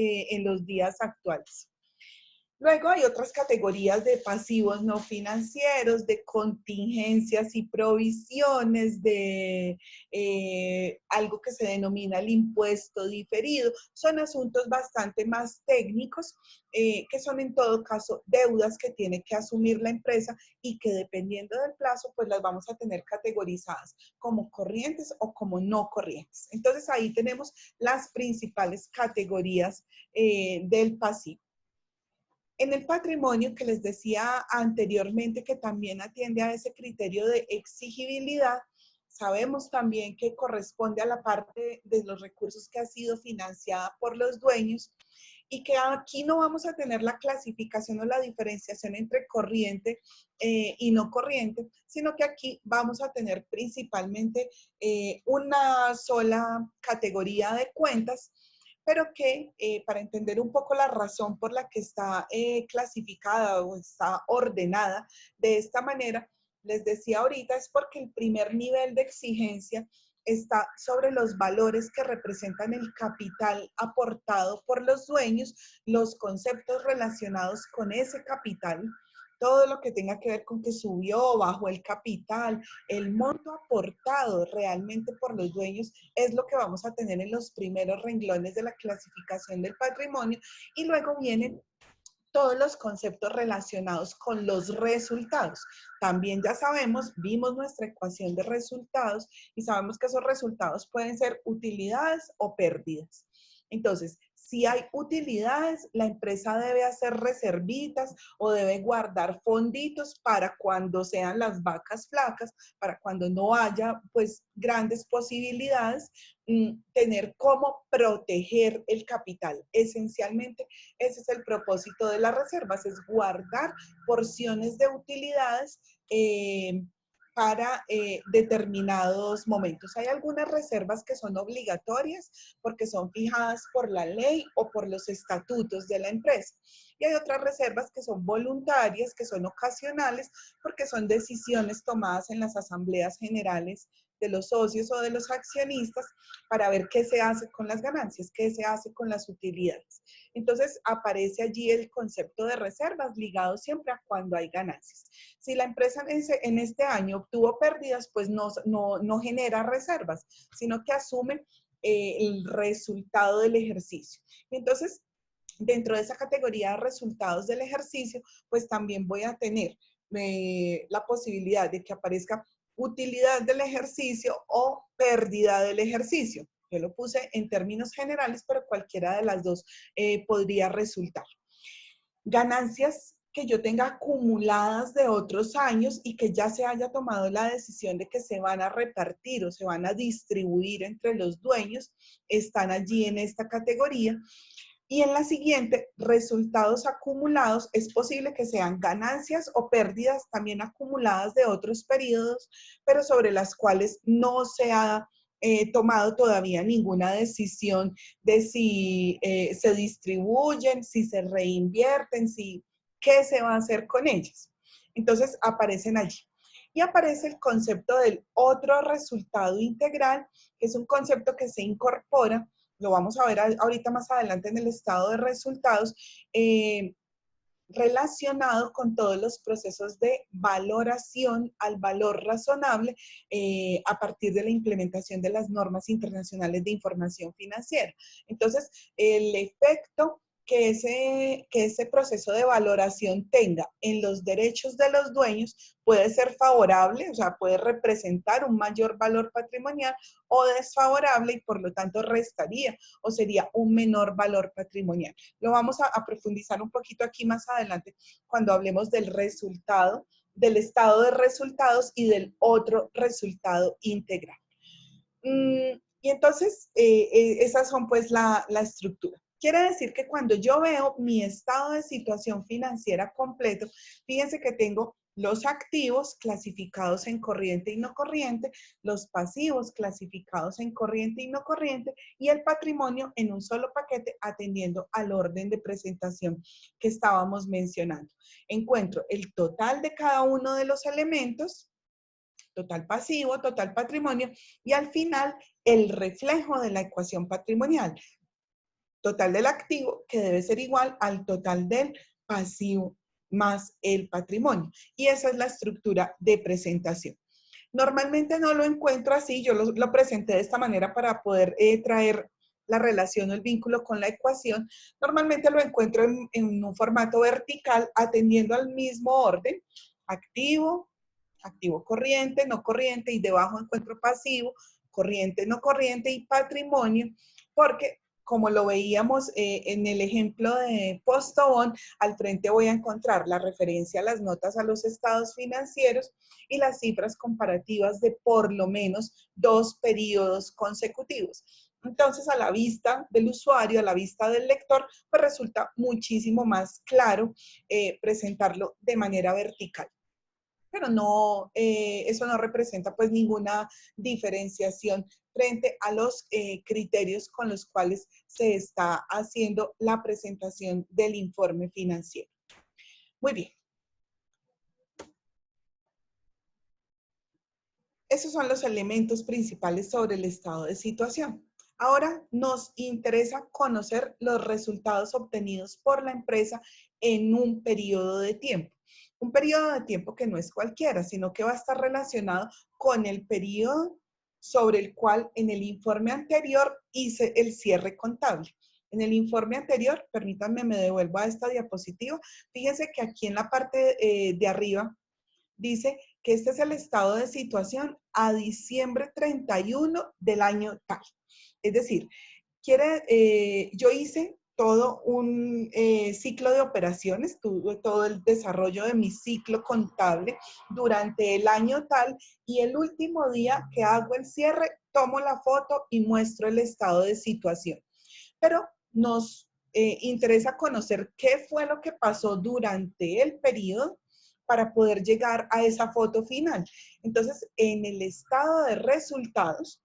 Speaker 1: actuales. Luego hay otras categorías de pasivos no financieros, de contingencias y provisiones, de algo que se denomina el impuesto diferido. Son asuntos bastante más técnicos, que son en todo caso deudas que tiene que asumir la empresa y que dependiendo del plazo, pues las vamos a tener categorizadas como corrientes o como no corrientes. Entonces ahí tenemos las principales categorías del pasivo. En el patrimonio, que les decía anteriormente que también atiende a ese criterio de exigibilidad, sabemos también que corresponde a la parte de los recursos que ha sido financiada por los dueños y que aquí no vamos a tener la clasificación o la diferenciación entre corriente y no corriente, sino que aquí vamos a tener principalmente una sola categoría de cuentas, pero que para entender un poco la razón por la que está clasificada o está ordenada de esta manera, les decía ahorita, es porque el primer nivel de exigencia está sobre los valores que representan el capital aportado por los dueños, los conceptos relacionados con ese capital, todo lo que tenga que ver con que subió o bajó el capital, el monto aportado realmente por los dueños es lo que vamos a tener en los primeros renglones de la clasificación del patrimonio, y luego vienen todos los conceptos relacionados con los resultados. También ya sabemos, vimos nuestra ecuación de resultados y sabemos que esos resultados pueden ser utilidades o pérdidas. Entonces, si hay utilidades, la empresa debe hacer reservitas o debe guardar fonditos para cuando sean las vacas flacas, para cuando no haya pues grandes posibilidades, tener cómo proteger el capital. Esencialmente, ese es el propósito de las reservas, es guardar porciones de utilidades para determinados momentos. Hay algunas reservas que son obligatorias porque son fijadas por la ley o por los estatutos de la empresa. Y hay otras reservas que son voluntarias, que son ocasionales, porque son decisiones tomadas en las asambleas generales de los socios o de los accionistas para ver qué se hace con las ganancias, qué se hace con las utilidades. Entonces aparece allí el concepto de reservas ligado siempre a cuando hay ganancias. Si la empresa en este año obtuvo pérdidas, pues no genera reservas, sino que asume el resultado del ejercicio. Entonces, dentro de esa categoría de resultados del ejercicio, pues también voy a tener la posibilidad de que aparezca utilidad del ejercicio o pérdida del ejercicio. Yo lo puse en términos generales, pero cualquiera de las dos podría resultar. Ganancias que yo tenga acumuladas de otros años y que ya se haya tomado la decisión de que se van a repartir o se van a distribuir entre los dueños, están allí en esta categoría. Y en la siguiente, resultados acumulados, es posible que sean ganancias o pérdidas también acumuladas de otros periodos, pero sobre las cuales no se ha tomado todavía ninguna decisión de si se distribuyen, si se reinvierten, qué se va a hacer con ellas. Entonces aparecen allí. Y aparece el concepto del otro resultado integral, que es un concepto que se incorpora, lo vamos a ver ahorita más adelante en el estado de resultados, relacionado con todos los procesos de valoración al valor razonable a partir de la implementación de las normas internacionales de información financiera. Entonces, el efecto que ese proceso de valoración tenga en los derechos de los dueños puede ser favorable, o sea, puede representar un mayor valor patrimonial o desfavorable y por lo tanto restaría o sería un menor valor patrimonial. Lo vamos a profundizar un poquito aquí más adelante cuando hablemos del resultado, del estado de resultados y del otro resultado integral. Y entonces, esas son pues la estructura. Quiere decir que cuando yo veo mi estado de situación financiera completo, fíjense que tengo los activos clasificados en corriente y no corriente, los pasivos clasificados en corriente y no corriente, y el patrimonio en un solo paquete atendiendo al orden de presentación que estábamos mencionando. Encuentro el total de cada uno de los elementos, total pasivo, total patrimonio, y al final el reflejo de la ecuación patrimonial, total del activo, que debe ser igual al total del pasivo más el patrimonio. Y esa es la estructura de presentación. Normalmente no lo encuentro así, yo lo presenté de esta manera para poder traer la relación o el vínculo con la ecuación. Normalmente lo encuentro en un formato vertical atendiendo al mismo orden, activo, activo corriente, no corriente, y debajo encuentro pasivo, corriente, no corriente y patrimonio, porque como lo veíamos en el ejemplo de Postobón, al frente voy a encontrar la referencia a las notas a los estados financieros y las cifras comparativas de por lo menos 2 periodos consecutivos. Entonces, a la vista del usuario, a la vista del lector, pues resulta muchísimo más claro presentarlo de manera vertical. Pero no, eso no representa pues ninguna diferenciación frente a los criterios con los cuales se está haciendo la presentación del informe financiero. Muy bien. Esos son los elementos principales sobre el estado de situación. Ahora nos interesa conocer los resultados obtenidos por la empresa en un periodo de tiempo. Un periodo de tiempo que no es cualquiera, sino que va a estar relacionado con el periodo sobre el cual en el informe anterior hice el cierre contable. En el informe anterior, permítanme, me devuelvo a esta diapositiva. Fíjense que aquí en la parte de arriba dice que este es el estado de situación a diciembre 31 del año tal. Es decir, yo hice todo un ciclo de operaciones, tuve todo el desarrollo de mi ciclo contable durante el año tal y el último día que hago el cierre, tomo la foto y muestro el estado de situación. Pero nos interesa conocer qué fue lo que pasó durante el periodo para poder llegar a esa foto final. Entonces, en el estado de resultados,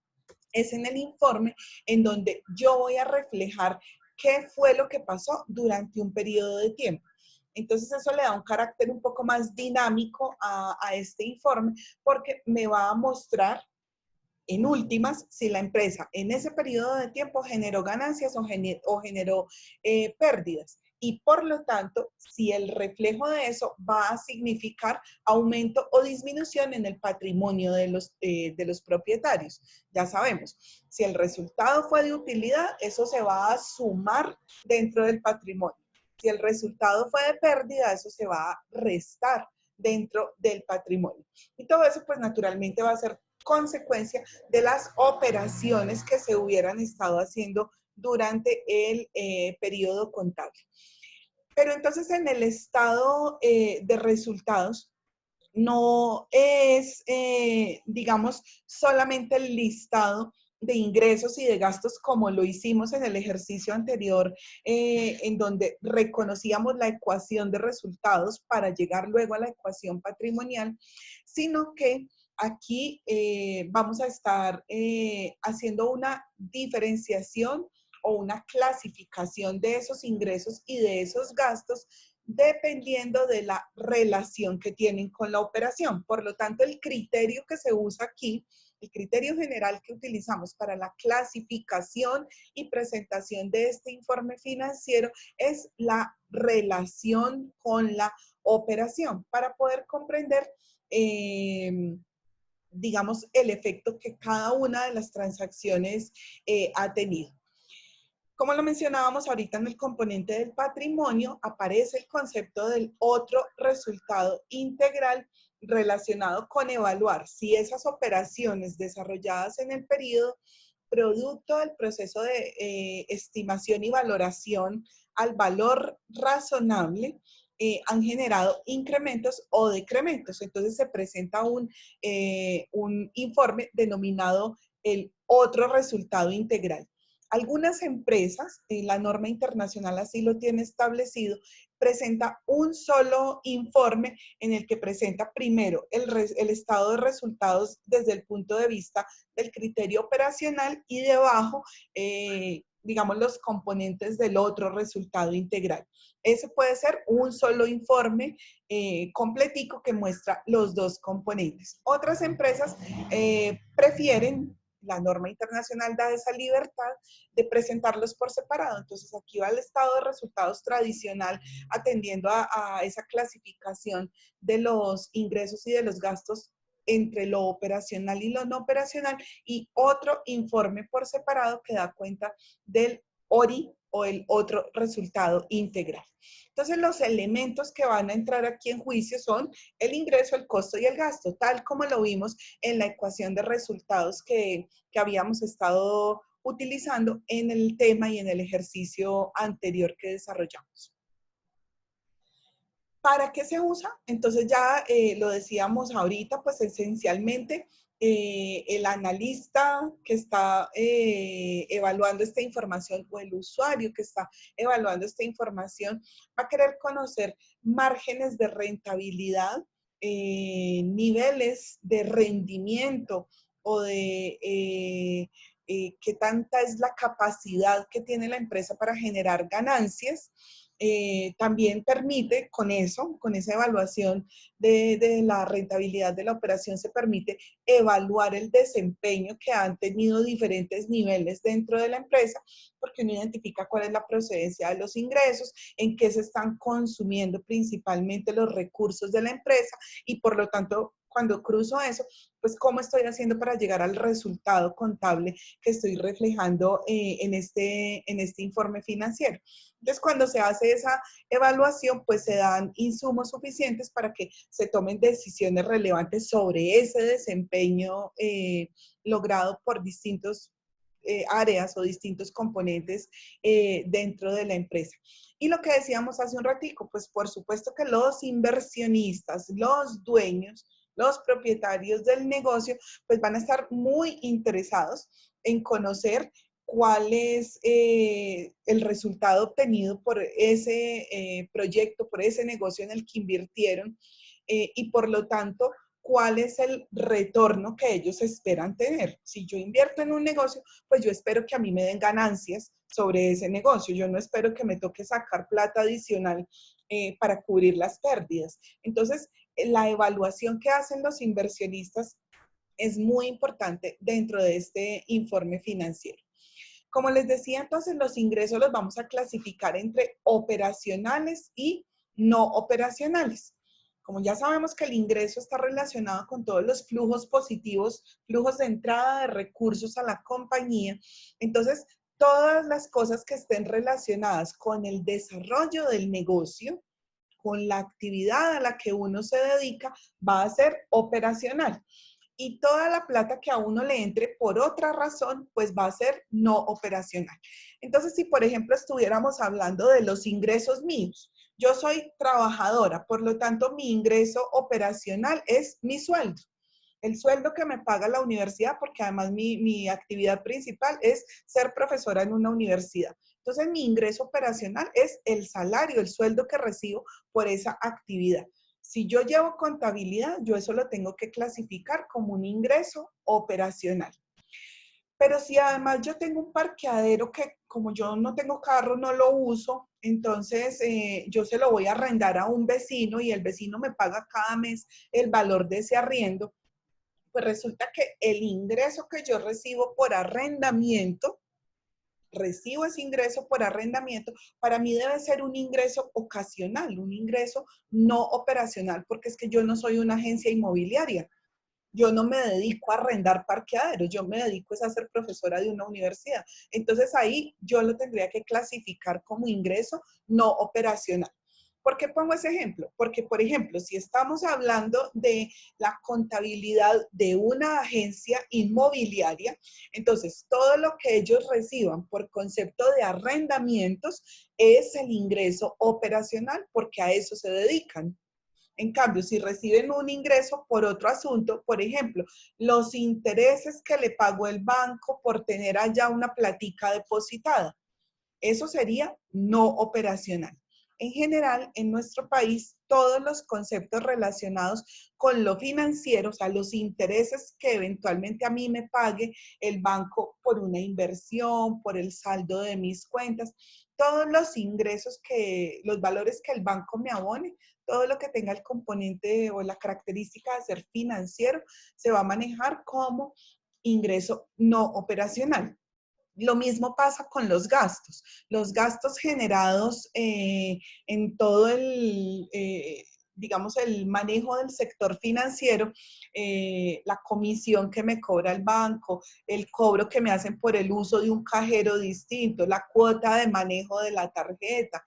Speaker 1: es en el informe en donde yo voy a reflejar qué fue lo que pasó durante un periodo de tiempo. Entonces eso le da un carácter un poco más dinámico a este informe porque me va a mostrar en últimas si la empresa en ese periodo de tiempo generó ganancias o generó pérdidas. Y por lo tanto, si el reflejo de eso va a significar aumento o disminución en el patrimonio de los propietarios. Ya sabemos, si el resultado fue de utilidad, eso se va a sumar dentro del patrimonio. Si el resultado fue de pérdida, eso se va a restar dentro del patrimonio. Y todo eso, pues naturalmente va a ser consecuencia de las operaciones que se hubieran estado haciendo durante el periodo contable. Pero entonces en el estado de resultados no es, digamos, solamente el listado de ingresos y de gastos como lo hicimos en el ejercicio anterior, en donde reconocíamos la ecuación de resultados para llegar luego a la ecuación patrimonial, sino que aquí vamos a estar haciendo una diferenciación o una clasificación de esos ingresos y de esos gastos dependiendo de la relación que tienen con la operación. Por lo tanto, el criterio que se usa aquí, el criterio general que utilizamos para la clasificación y presentación de este informe financiero es la relación con la operación para poder comprender digamos, el efecto que cada una de las transacciones ha tenido. Como lo mencionábamos ahorita en el componente del patrimonio, aparece el concepto del otro resultado integral relacionado con evaluar si esas operaciones desarrolladas en el periodo, producto del proceso de estimación y valoración al valor razonable, han generado incrementos o decrementos. Entonces se presenta un informe denominado el otro resultado integral. Algunas empresas, la norma internacional así lo tiene establecido, presenta un solo informe en el que presenta primero el estado de resultados desde el punto de vista del criterio operacional y debajo, digamos, los componentes del otro resultado integral. Ese puede ser un solo informe completico que muestra los dos componentes. Otras empresas prefieren, la norma internacional da esa libertad de presentarlos por separado. Entonces aquí va el estado de resultados tradicional atendiendo a esa clasificación de los ingresos y de los gastos entre lo operacional y lo no operacional, y otro informe por separado que da cuenta del ORI o el otro resultado integral. Entonces, los elementos que van a entrar aquí en juicio son el ingreso, el costo y el gasto, tal como lo vimos en la ecuación de resultados que habíamos estado utilizando en el tema y en el ejercicio anterior que desarrollamos. ¿Para qué se usa? Entonces ya lo decíamos ahorita, pues esencialmente el analista que está evaluando esta información o el usuario que está evaluando esta información va a querer conocer márgenes de rentabilidad, niveles de rendimiento o de qué tanta es la capacidad que tiene la empresa para generar ganancias. También permite con eso, con esa evaluación de la rentabilidad de la operación, se permite evaluar el desempeño que han tenido diferentes niveles dentro de la empresa, porque uno identifica cuál es la procedencia de los ingresos, en qué se están consumiendo principalmente los recursos de la empresa y por lo tanto, cuando cruzo eso, pues cómo estoy haciendo para llegar al resultado contable que estoy reflejando en este informe financiero. Entonces, cuando se hace esa evaluación, pues se dan insumos suficientes para que se tomen decisiones relevantes sobre ese desempeño logrado por distintos áreas o distintos componentes dentro de la empresa. Y lo que decíamos hace un ratico, pues por supuesto que los inversionistas, los dueños, los propietarios del negocio, pues van a estar muy interesados en conocer cuál es el resultado obtenido por ese proyecto, por ese negocio en el que invirtieron y por lo tanto, cuál es el retorno que ellos esperan tener. Si yo invierto en un negocio, pues yo espero que a mí me den ganancias sobre ese negocio. Yo no espero que me toque sacar plata adicional para cubrir las pérdidas. Entonces, la evaluación que hacen los inversionistas es muy importante dentro de este informe financiero. Como les decía, entonces los ingresos los vamos a clasificar entre operacionales y no operacionales. Como ya sabemos que el ingreso está relacionado con todos los flujos positivos, flujos de entrada de recursos a la compañía, entonces todas las cosas que estén relacionadas con el desarrollo del negocio, con la actividad a la que uno se dedica, va a ser operacional. Y toda la plata que a uno le entre por otra razón, pues va a ser no operacional. Entonces, si por ejemplo estuviéramos hablando de los ingresos míos, yo soy trabajadora, por lo tanto mi ingreso operacional es mi sueldo. El sueldo que me paga la universidad, porque además mi actividad principal es ser profesora en una universidad. Entonces, mi ingreso operacional es el salario, el sueldo que recibo por esa actividad. Si yo llevo contabilidad, yo eso lo tengo que clasificar como un ingreso operacional. Pero si además yo tengo un parqueadero que como yo no tengo carro, no lo uso, entonces yo se lo voy a arrendar a un vecino y el vecino me paga cada mes el valor de ese arriendo, pues resulta que el ingreso que yo recibo por arrendamiento, recibo ese ingreso por arrendamiento, para mí debe ser un ingreso ocasional, un ingreso no operacional, porque es que yo no soy una agencia inmobiliaria. Yo no me dedico a arrendar parqueaderos, yo me dedico es a ser profesora de una universidad. Entonces ahí yo lo tendría que clasificar como ingreso no operacional. ¿Por qué pongo ese ejemplo? Porque, por ejemplo, si estamos hablando de la contabilidad de una agencia inmobiliaria, entonces todo lo que ellos reciban por concepto de arrendamientos es el ingreso operacional porque a eso se dedican. En cambio, si reciben un ingreso por otro asunto, por ejemplo, los intereses que le pagó el banco por tener allá una platica depositada, eso sería no operacional. En general, en nuestro país, todos los conceptos relacionados con lo financiero, o sea, los intereses que eventualmente a mí me pague el banco por una inversión, por el saldo de mis cuentas, todos los ingresos los valores que el banco me abone, todo lo que tenga el componente o la característica de ser financiero, se va a manejar como ingreso no operacional. Lo mismo pasa con los gastos. Los gastos generados en todo digamos, el manejo del sector financiero, la comisión que me cobra el banco, el cobro que me hacen por el uso de un cajero distinto, la cuota de manejo de la tarjeta,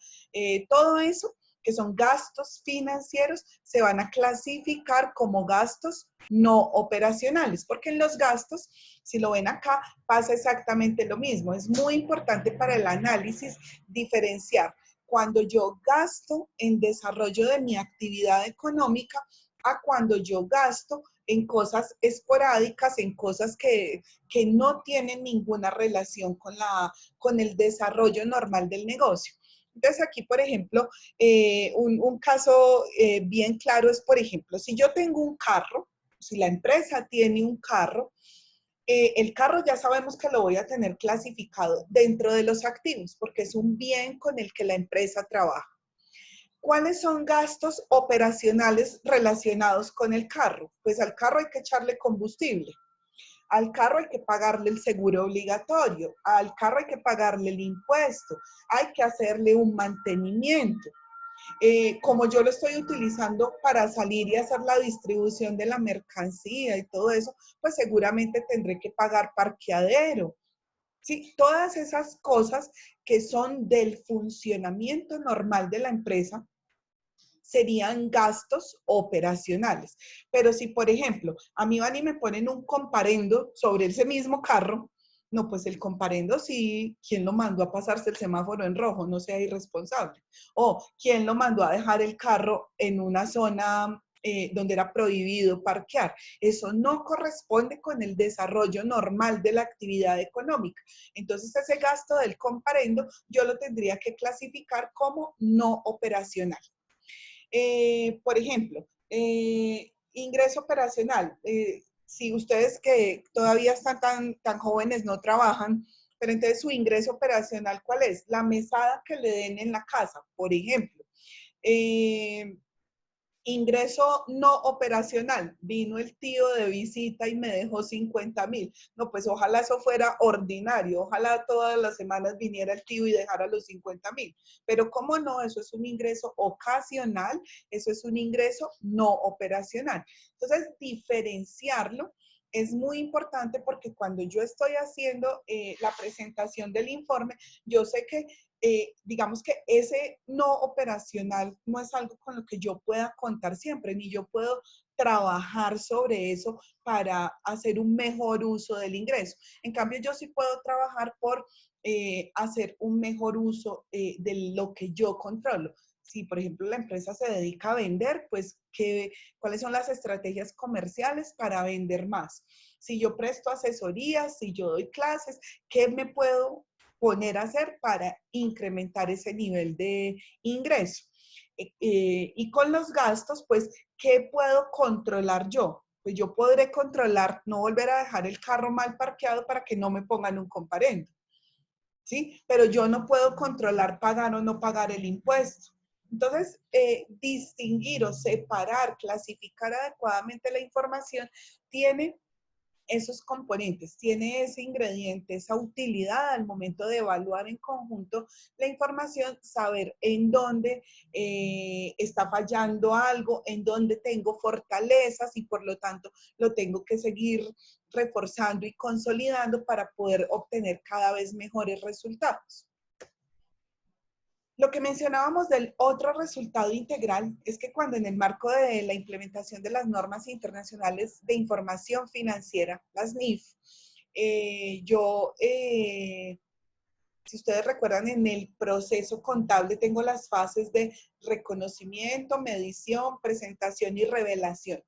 Speaker 1: todo eso que son gastos financieros, se van a clasificar como gastos no operacionales, porque en los gastos, si lo ven acá, pasa exactamente lo mismo. Es muy importante para el análisis diferenciar cuando yo gasto en desarrollo de mi actividad económica a cuando yo gasto en cosas esporádicas, en cosas que no tienen ninguna relación con el desarrollo normal del negocio. Entonces aquí, por ejemplo, un caso bien claro es, por ejemplo, si yo tengo un carro, si la empresa tiene un carro, el carro ya sabemos que lo voy a tener clasificado dentro de los activos porque es un bien con el que la empresa trabaja. ¿Cuáles son gastos operacionales relacionados con el carro? Pues al carro hay que echarle combustible. Al carro hay que pagarle el seguro obligatorio, al carro hay que pagarle el impuesto, hay que hacerle un mantenimiento. Como yo lo estoy utilizando para salir y hacer la distribución de la mercancía y todo eso, pues seguramente tendré que pagar parqueadero. Sí, todas esas cosas que son del funcionamiento normal de la empresa serían gastos operacionales. Pero si, por ejemplo, a mí van y me ponen un comparendo sobre ese mismo carro, no, pues el comparendo sí, ¿quién lo mandó a pasarse el semáforo en rojo? No sea irresponsable. O ¿quién lo mandó a dejar el carro en una zona donde era prohibido parquear? Eso no corresponde con el desarrollo normal de la actividad económica. Entonces ese gasto del comparendo yo lo tendría que clasificar como no operacional. Por ejemplo, ingreso operacional. Si ustedes que todavía están tan jóvenes no trabajan, pero entonces su ingreso operacional, ¿cuál es? La mesada que le den en la casa, por ejemplo. Eh, Ingreso no operacional. Vino el tío de visita y me dejó 50,000. No, pues ojalá eso fuera ordinario. Ojalá todas las semanas viniera el tío y dejara los 50,000. Pero ¿cómo no? Eso es un ingreso ocasional. Eso es un ingreso no operacional. Entonces, diferenciarlo es muy importante porque cuando yo estoy haciendo la presentación del informe, yo sé que digamos que ese no operacional no es algo con lo que yo pueda contar siempre, ni yo puedo trabajar sobre eso para hacer un mejor uso del ingreso. En cambio, yo sí puedo trabajar por hacer un mejor uso de lo que yo controlo. Si, por ejemplo, la empresa se dedica a vender, pues, ¿cuáles son las estrategias comerciales para vender más? Si yo presto asesorías, si yo doy clases, ¿qué me puedo poner a hacer para incrementar ese nivel de ingreso? Y con los gastos, pues, ¿qué puedo controlar yo? Pues yo podré controlar no volver a dejar el carro mal parqueado para que no me pongan un comparendo, ¿sí? Pero yo no puedo controlar pagar o no pagar el impuesto. Entonces, distinguir o separar, clasificar adecuadamente la información tiene esos componentes, tiene ese ingrediente, esa utilidad al momento de evaluar en conjunto la información, saber en dónde está fallando algo, en dónde tengo fortalezas y por lo tanto lo tengo que seguir reforzando y consolidando para poder obtener cada vez mejores resultados. Lo que mencionábamos del otro resultado integral es que cuando en el marco de la implementación de las normas internacionales de información financiera, las NIF, si ustedes recuerdan, en el proceso contable tengo las fases de reconocimiento, medición, presentación y revelación.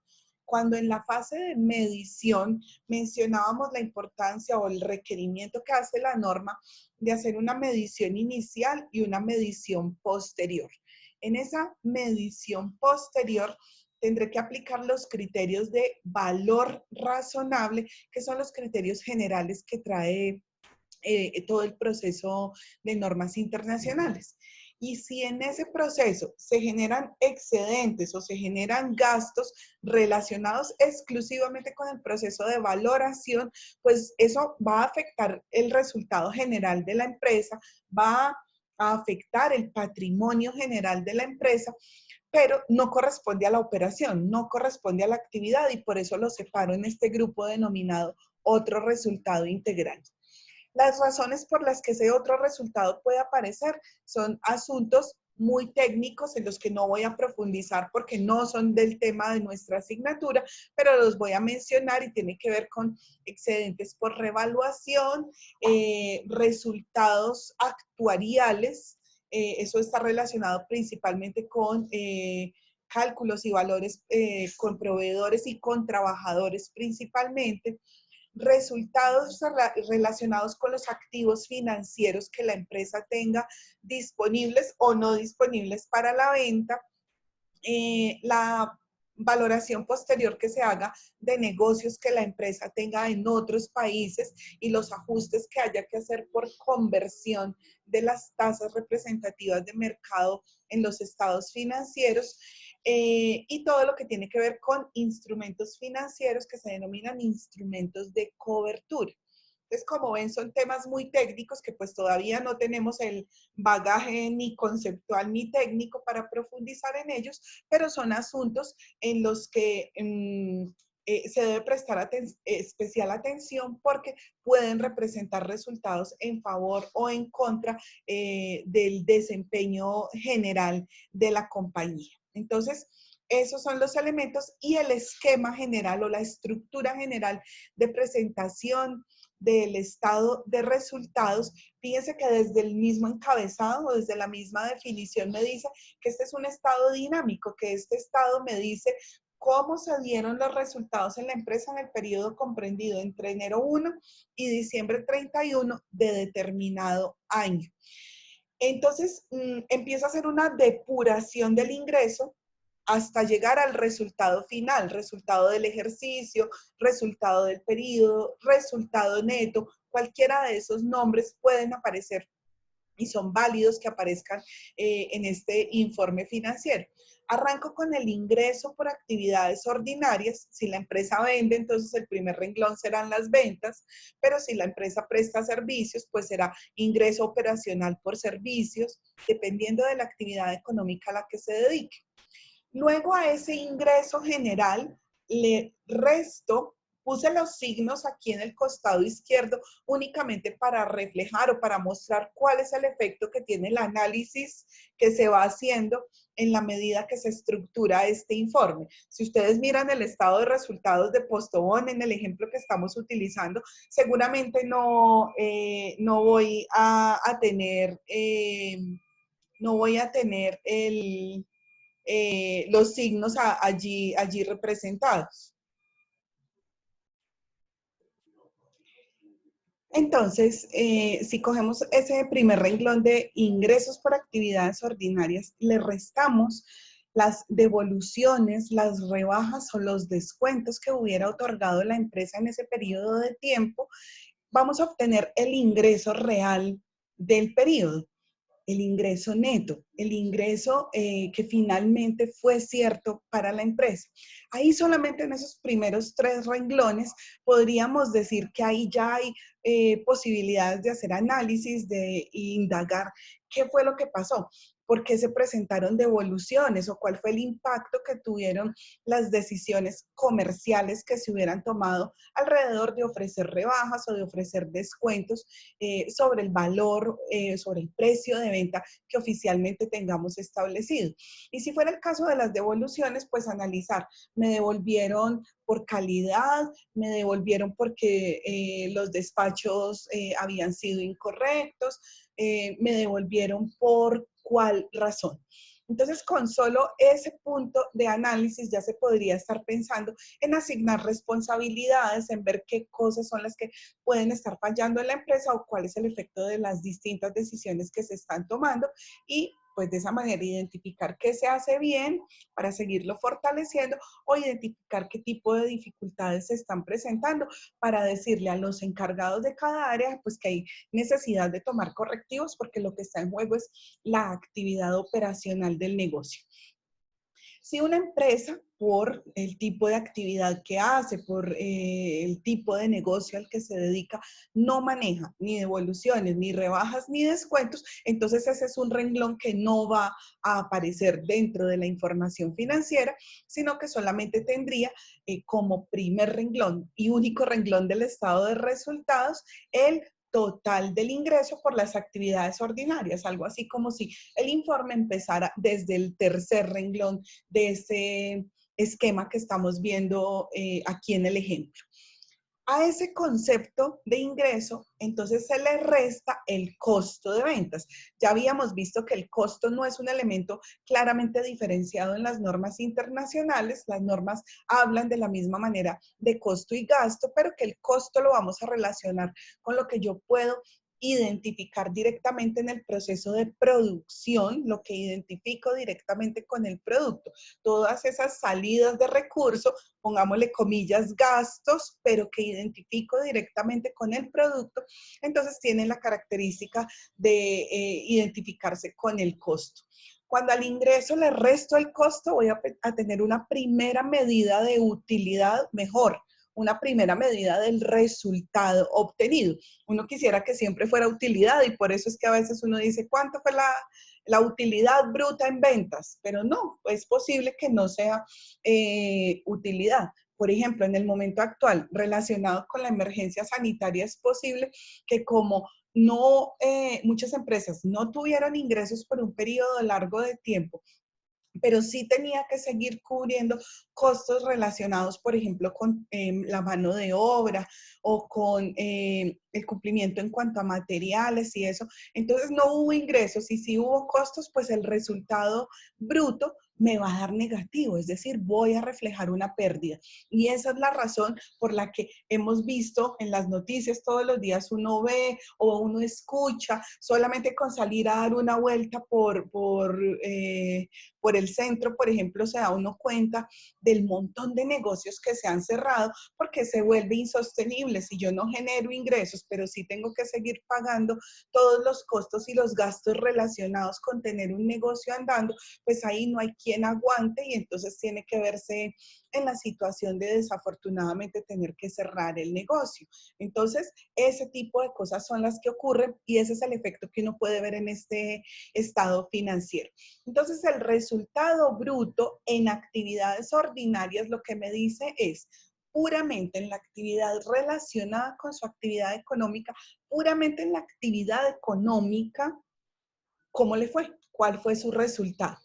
Speaker 1: Cuando en la fase de medición mencionábamos la importancia o el requerimiento que hace la norma de hacer una medición inicial y una medición posterior. En esa medición posterior tendré que aplicar los criterios de valor razonable, que son los criterios generales que trae todo el proceso de normas internacionales. Y si en ese proceso se generan excedentes o se generan gastos relacionados exclusivamente con el proceso de valoración, pues eso va a afectar el resultado general de la empresa, va a afectar el patrimonio general de la empresa, pero no corresponde a la operación, no corresponde a la actividad y por eso lo separo en este grupo denominado otro resultado integral. Las razones por las que ese otro resultado puede aparecer son asuntos muy técnicos en los que no voy a profundizar porque no son del tema de nuestra asignatura, pero los voy a mencionar y tiene que ver con excedentes por revaluación, resultados actuariales, eso está relacionado principalmente con cálculos y valores con proveedores y con trabajadores principalmente, resultados relacionados con los activos financieros que la empresa tenga disponibles o no disponibles para la venta, la valoración posterior que se haga de negocios que la empresa tenga en otros países y los ajustes que haya que hacer por conversión de las tasas representativas de mercado en los estados financieros, y todo lo que tiene que ver con instrumentos financieros que se denominan instrumentos de cobertura. Entonces, como ven, son temas muy técnicos que pues todavía no tenemos el bagaje ni conceptual ni técnico para profundizar en ellos, pero son asuntos en los que se debe prestar especial atención porque pueden representar resultados en favor o en contra del desempeño general de la compañía. Entonces, esos son los elementos y el esquema general o la estructura general de presentación del estado de resultados. Fíjense que desde el mismo encabezado o desde la misma definición me dice que este es un estado dinámico, que este estado me dice cómo se dieron los resultados en la empresa en el periodo comprendido entre enero 1 y diciembre 31 de determinado año. Entonces, empieza a hacer una depuración del ingreso hasta llegar al resultado final, resultado del ejercicio, resultado del periodo, resultado neto, cualquiera de esos nombres pueden aparecer y son válidos que aparezcan en este informe financiero. Arranco con el ingreso por actividades ordinarias. Si la empresa vende, entonces el primer renglón serán las ventas, pero si la empresa presta servicios, pues será ingreso operacional por servicios, dependiendo de la actividad económica a la que se dedique. Luego a ese ingreso general le resto, puse los signos aquí en el costado izquierdo únicamente para reflejar o para mostrar cuál es el efecto que tiene el análisis que se va haciendo en la medida que se estructura este informe. Si ustedes miran el estado de resultados de Postobón en el ejemplo que estamos utilizando, seguramente no voy a tener los signos allí representados. Entonces, si cogemos ese primer renglón de ingresos por actividades ordinarias, le restamos las devoluciones, las rebajas o los descuentos que hubiera otorgado la empresa en ese periodo de tiempo, vamos a obtener el ingreso real del periodo. el ingreso neto, el ingreso que finalmente fue cierto para la empresa. Ahí solamente en esos primeros 3 renglones podríamos decir que ahí ya hay posibilidades de hacer análisis, de indagar qué fue lo que pasó, por qué se presentaron devoluciones o cuál fue el impacto que tuvieron las decisiones comerciales que se hubieran tomado alrededor de ofrecer rebajas o de ofrecer descuentos sobre el valor, sobre el precio de venta que oficialmente tengamos establecido. Y si fuera el caso de las devoluciones, pues analizar, me devolvieron por calidad, me devolvieron porque los despachos habían sido incorrectos, me devolvieron por cuál razón. Entonces, con solo ese punto de análisis ya se podría estar pensando en asignar responsabilidades, en ver qué cosas son las que pueden estar fallando en la empresa o cuál es el efecto de las distintas decisiones que se están tomando y pues de esa manera identificar qué se hace bien para seguirlo fortaleciendo o identificar qué tipo de dificultades se están presentando para decirle a los encargados de cada área pues que hay necesidad de tomar correctivos porque lo que está en juego es la actividad operacional del negocio. Si una empresa, por el tipo de actividad que hace, por el tipo de negocio al que se dedica, no maneja ni devoluciones, ni rebajas, ni descuentos, entonces ese es un renglón que no va a aparecer dentro de la información financiera, sino que solamente tendría como primer renglón y único renglón del estado de resultados el total del ingreso por las actividades ordinarias, algo así como si el informe empezara desde el tercer renglón de ese esquema que estamos viendo aquí en el ejemplo. A ese concepto de ingreso, entonces se le resta el costo de ventas. Ya habíamos visto que el costo no es un elemento claramente diferenciado en las normas internacionales. Las normas hablan de la misma manera de costo y gasto, pero que el costo lo vamos a relacionar con lo que yo puedo identificar directamente en el proceso de producción, lo que identifico directamente con el producto. Todas esas salidas de recursos, pongámosle comillas, gastos, pero que identifico directamente con el producto, entonces tienen la característica de identificarse con el costo. Cuando al ingreso le resto el costo, voy a tener una primera medida de utilidad mejor, una primera medida del resultado obtenido. Uno quisiera que siempre fuera utilidad y por eso es que a veces uno dice, ¿cuánto fue la utilidad bruta en ventas? Pero no, es posible que no sea utilidad. Por ejemplo, en el momento actual, relacionado con la emergencia sanitaria, es posible que como no, muchas empresas no tuvieron ingresos por un periodo largo de tiempo, pero sí tenía que seguir cubriendo costos relacionados, por ejemplo, con la mano de obra o con el cumplimiento en cuanto a materiales y eso. Entonces no hubo ingresos y si hubo costos, pues el resultado bruto me va a dar negativo, es decir, voy a reflejar una pérdida. Y esa es la razón por la que hemos visto en las noticias todos los días, uno ve o uno escucha, solamente con salir a dar una vuelta por el centro, por ejemplo, se da uno cuenta del montón de negocios que se han cerrado porque se vuelve insostenible. Si yo no genero ingresos, pero sí tengo que seguir pagando todos los costos y los gastos relacionados con tener un negocio andando, pues ahí no hay quien aguante y entonces tiene que verse en la situación de desafortunadamente tener que cerrar el negocio. Entonces, ese tipo de cosas son las que ocurren y ese es el efecto que uno puede ver en este estado financiero. Entonces, el resultado bruto en actividades ordinarias lo que me dice es puramente en la actividad relacionada con su actividad económica, puramente en la actividad económica, ¿cómo le fue? ¿Cuál fue su resultado?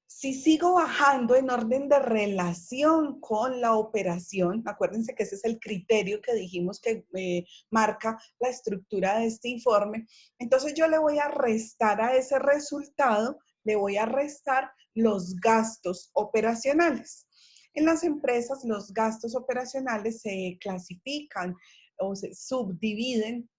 Speaker 1: Si sigo bajando en orden de relación con la operación, acuérdense que ese es el criterio que dijimos que marca la estructura de este informe, entonces yo le voy a restar a ese resultado, le voy a restar los gastos operacionales. En las empresas los gastos operacionales se clasifican o se subdividen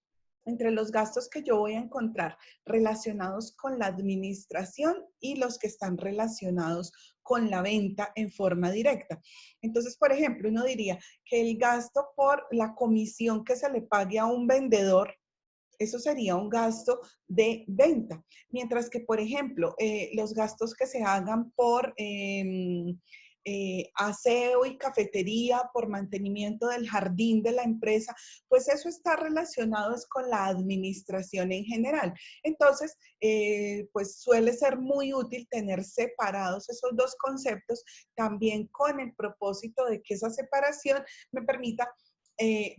Speaker 1: entre los gastos que yo voy a encontrar relacionados con la administración y los que están relacionados con la venta en forma directa. Entonces, por ejemplo, uno diría que el gasto por la comisión que se le pague a un vendedor Eso sería un gasto de venta. Mientras que, por ejemplo, los gastos que se hagan por aseo y cafetería, por mantenimiento del jardín de la empresa, pues eso está relacionado es con la administración en general. Entonces, pues suele ser muy útil tener separados esos dos conceptos, también con el propósito de que esa separación me permita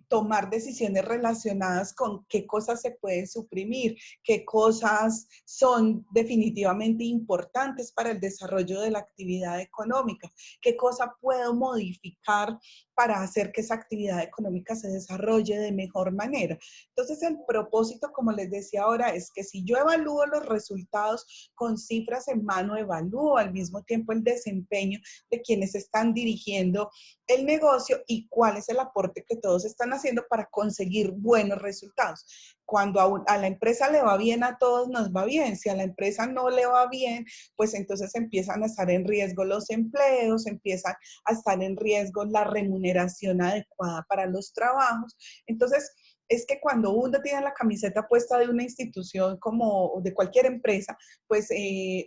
Speaker 1: tomar decisiones relacionadas con qué cosas se puede suprimir, qué cosas son definitivamente importantes para el desarrollo de la actividad económica, qué cosa puedo modificar para hacer que esa actividad económica se desarrolle de mejor manera. Entonces, el propósito, como les decía ahora, es que si yo evalúo los resultados con cifras en mano, evalúo al mismo tiempo el desempeño de quienes están dirigiendo el negocio y cuál es el aporte que todos están haciendo para conseguir buenos resultados. Cuando a la empresa le va bien, a todos nos va bien. Si a la empresa no le va bien, pues entonces empiezan a estar en riesgo los empleos, empiezan a estar en riesgo la remuneración adecuada para los trabajos. Entonces, es que cuando uno tiene la camiseta puesta de una institución como de cualquier empresa, pues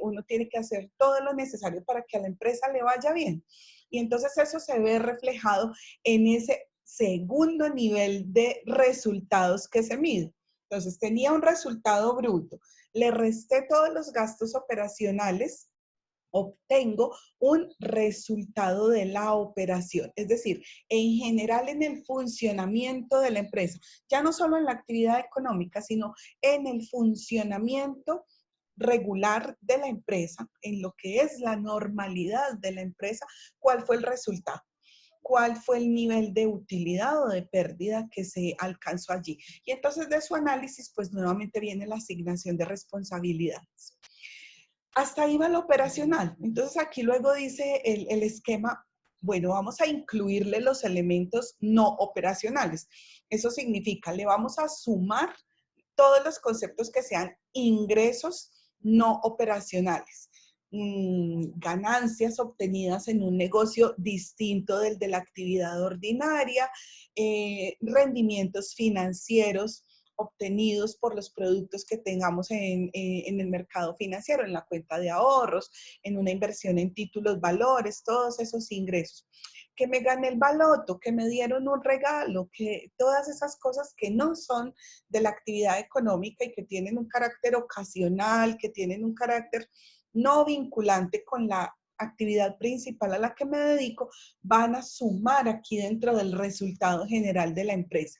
Speaker 1: uno tiene que hacer todo lo necesario para que a la empresa le vaya bien. Y entonces eso se ve reflejado en ese segundo nivel de resultados que se mide. Entonces tenía un resultado bruto, le resté todos los gastos operacionales, obtengo un resultado de la operación. Es decir, en general en el funcionamiento de la empresa, ya no solo en la actividad económica, sino en el funcionamiento regular de la empresa, en lo que es la normalidad de la empresa, ¿cuál fue el resultado? ¿Cuál fue el nivel de utilidad o de pérdida que se alcanzó allí? Y entonces de su análisis, pues nuevamente viene la asignación de responsabilidades. Hasta ahí va lo operacional. Entonces aquí luego dice el esquema, bueno, vamos a incluirle los elementos no operacionales. Eso significa, le vamos a sumar todos los conceptos que sean ingresos no operacionales, ganancias obtenidas en un negocio distinto del de la actividad ordinaria, rendimientos financieros obtenidos por los productos que tengamos en el mercado financiero, en la cuenta de ahorros, en una inversión en títulos, valores, todos esos ingresos. Que me gané el baloto, que me dieron un regalo, que todas esas cosas que no son de la actividad económica y que tienen un carácter ocasional, que tienen un carácter no vinculante con la actividad principal a la que me dedico, van a sumar aquí dentro del resultado general de la empresa.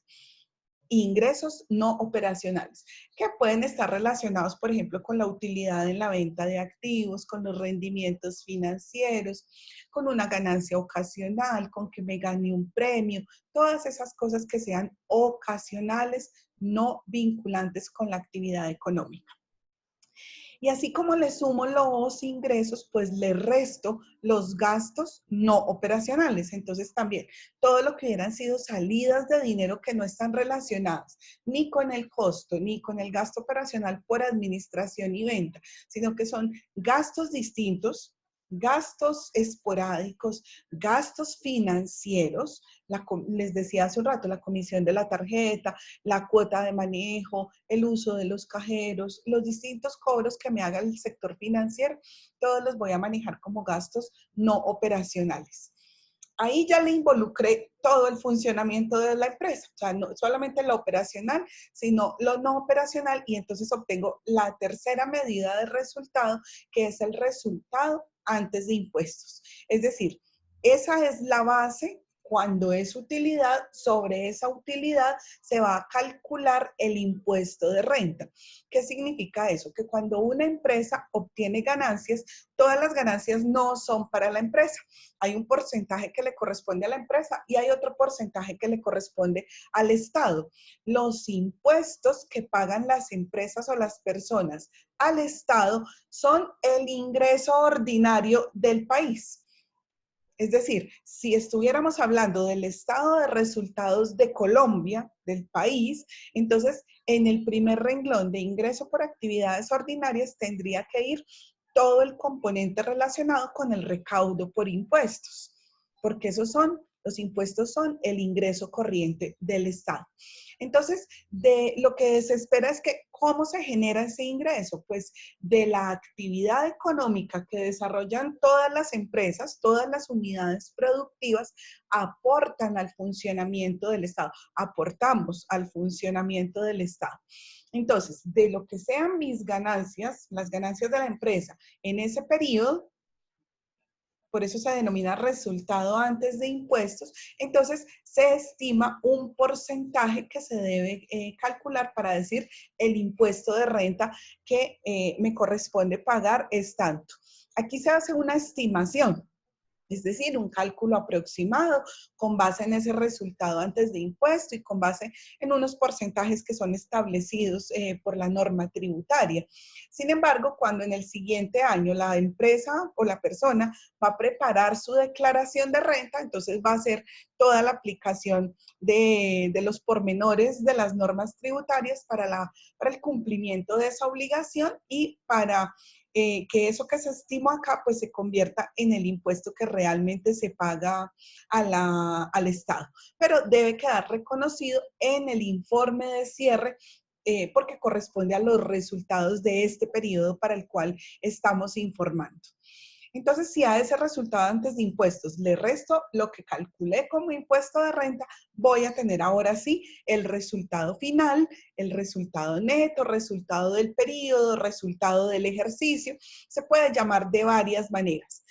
Speaker 1: Ingresos no operacionales, que pueden estar relacionados, por ejemplo, con la utilidad en la venta de activos, con los rendimientos financieros, con una ganancia ocasional, con que me gane un premio, todas esas cosas que sean ocasionales, no vinculantes con la actividad económica. Y así como le sumo los ingresos, pues le resto los gastos no operacionales. Entonces también todo lo que hubieran sido salidas de dinero que no están relacionadas ni con el costo, ni con el gasto operacional por administración y venta, sino que son gastos distintos, gastos esporádicos, gastos financieros, les decía hace un rato, la comisión de la tarjeta, la cuota de manejo, el uso de los cajeros, los distintos cobros que me haga el sector financiero, todos los voy a manejar como gastos no operacionales. Ahí ya le involucré todo el funcionamiento de la empresa, o sea, no solamente lo operacional, sino lo no operacional, y entonces obtengo la tercera medida de resultado, que es el resultado antes de impuestos. Es decir, esa es la base. Cuando es utilidad, sobre esa utilidad se va a calcular el impuesto de renta. ¿Qué significa eso? Que cuando una empresa obtiene ganancias, todas las ganancias no son para la empresa. Hay un porcentaje que le corresponde a la empresa y hay otro porcentaje que le corresponde al Estado. Los impuestos que pagan las empresas o las personas al Estado son el ingreso ordinario del país. Es decir, si estuviéramos hablando del estado de resultados de Colombia, del país, entonces en el primer renglón de ingreso por actividades ordinarias tendría que ir todo el componente relacionado con el recaudo por impuestos, porque esos son Los impuestos son el ingreso corriente del Estado. Entonces, de lo que se espera es que, ¿cómo se genera ese ingreso? Pues de la actividad económica que desarrollan todas las empresas, todas las unidades productivas, aportan al funcionamiento del Estado, aportamos al funcionamiento del Estado. Entonces, de lo que sean mis ganancias, las ganancias de la empresa en ese periodo, por eso se denomina resultado antes de impuestos, entonces se estima un porcentaje que se debe calcular para decir el impuesto de renta que me corresponde pagar es tanto. Aquí se hace una estimación. Es decir, un cálculo aproximado con base en ese resultado antes de impuesto y con base en unos porcentajes que son establecidos por la norma tributaria. Sin embargo, cuando en el siguiente año la empresa o la persona va a preparar su declaración de renta, entonces va a hacer toda la aplicación de los pormenores de las normas tributarias para el cumplimiento de esa obligación y para que eso que se estima acá pues se convierta en el impuesto que realmente se paga al Estado. Pero debe quedar reconocido en el informe de cierre porque corresponde a los resultados de este periodo para el cual estamos informando. Entonces, si a ese resultado antes de impuestos le resto lo que calculé como impuesto de renta, voy a tener ahora sí el resultado final, el resultado neto, resultado del periodo, resultado del ejercicio. Se puede llamar de varias maneras.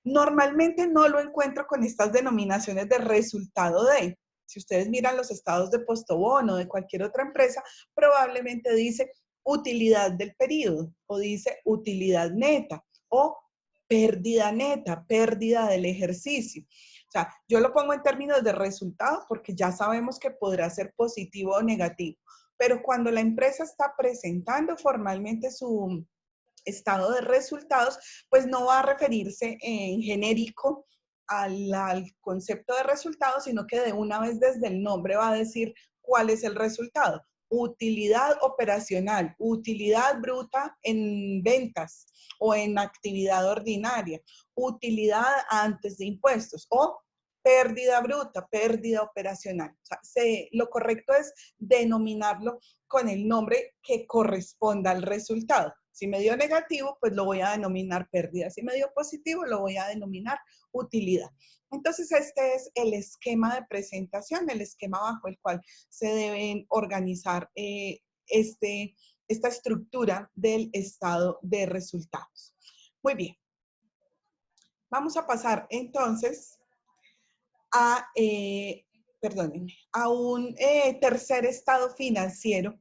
Speaker 1: Normalmente no lo encuentro con estas denominaciones de resultado de. Si ustedes miran los estados de Postobón o de cualquier otra empresa, probablemente dice utilidad del periodo o dice utilidad neta o pérdida neta, pérdida del ejercicio. O sea, yo lo pongo en términos de resultado porque ya sabemos que podrá ser positivo o negativo. Pero cuando la empresa está presentando formalmente su estado de resultados, pues no va a referirse en genérico al concepto de resultados, sino que de una vez desde el nombre va a decir cuál es el resultado. Utilidad operacional, utilidad bruta en ventas o en actividad ordinaria, utilidad antes de impuestos o pérdida bruta, pérdida operacional. O sea, lo correcto es denominarlo con el nombre que corresponda al resultado. Si me dio negativo, pues lo voy a denominar pérdida. Si me dio positivo, lo voy a denominar utilidad. Entonces, este es el esquema de presentación, el esquema bajo el cual se deben organizar esta estructura del estado de resultados. Muy bien. Vamos a pasar entonces a, a un tercer estado financiero,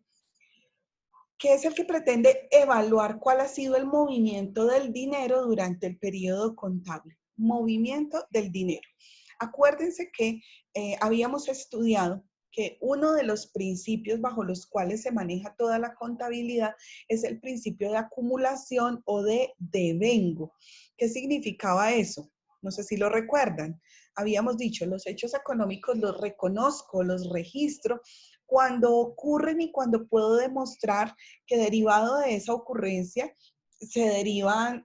Speaker 1: que es el que pretende evaluar cuál ha sido el movimiento del dinero durante el periodo contable. Movimiento del dinero. Acuérdense que habíamos estudiado que uno de los principios bajo los cuales se maneja toda la contabilidad es el principio de acumulación o de devengo. ¿Qué significaba eso? No sé si lo recuerdan. Habíamos dicho, los hechos económicos los reconozco, los registro cuando ocurren y cuando puedo demostrar que derivado de esa ocurrencia se derivan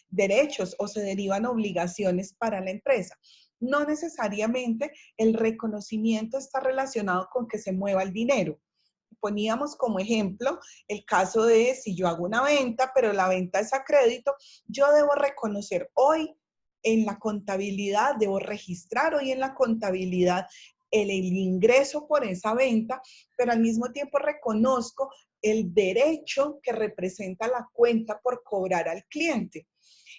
Speaker 1: derechos o se derivan obligaciones para la empresa. No necesariamente el reconocimiento está relacionado con que se mueva el dinero. Poníamos como ejemplo el caso de si yo hago una venta, pero la venta es a crédito, yo debo reconocer hoy en la contabilidad, debo registrar hoy en la contabilidad el ingreso por esa venta, pero al mismo tiempo reconozco el derecho que representa la cuenta por cobrar al cliente.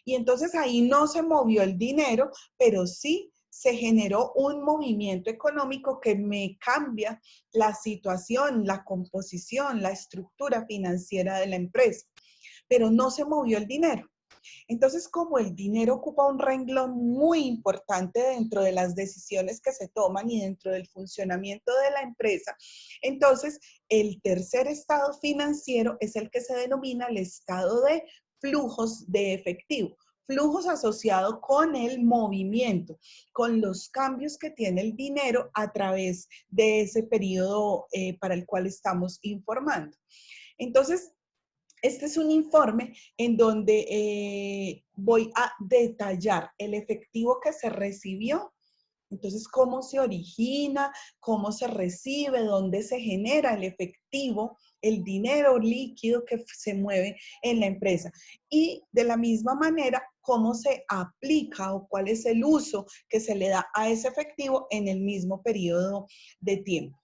Speaker 1: Y entonces ahí no se movió el dinero, pero sí se generó un movimiento económico que me cambia la situación, la composición, la estructura financiera de la empresa, pero no se movió el dinero. Entonces, como el dinero ocupa un renglón muy importante dentro de las decisiones que se toman y dentro del funcionamiento de la empresa, entonces el tercer estado financiero es el que se denomina el estado de flujos de efectivo. Flujos asociados con el movimiento, con los cambios que tiene el dinero a través de ese periodo para el cual estamos informando. Entonces, este es un informe en donde voy a detallar el efectivo que se recibió Entonces, ¿cómo se origina? ¿Cómo se recibe? ¿Dónde se genera el efectivo, el dinero líquido que se mueve en la empresa? Y de la misma manera, ¿cómo se aplica o cuál es el uso que se le da a ese efectivo en el mismo periodo de tiempo?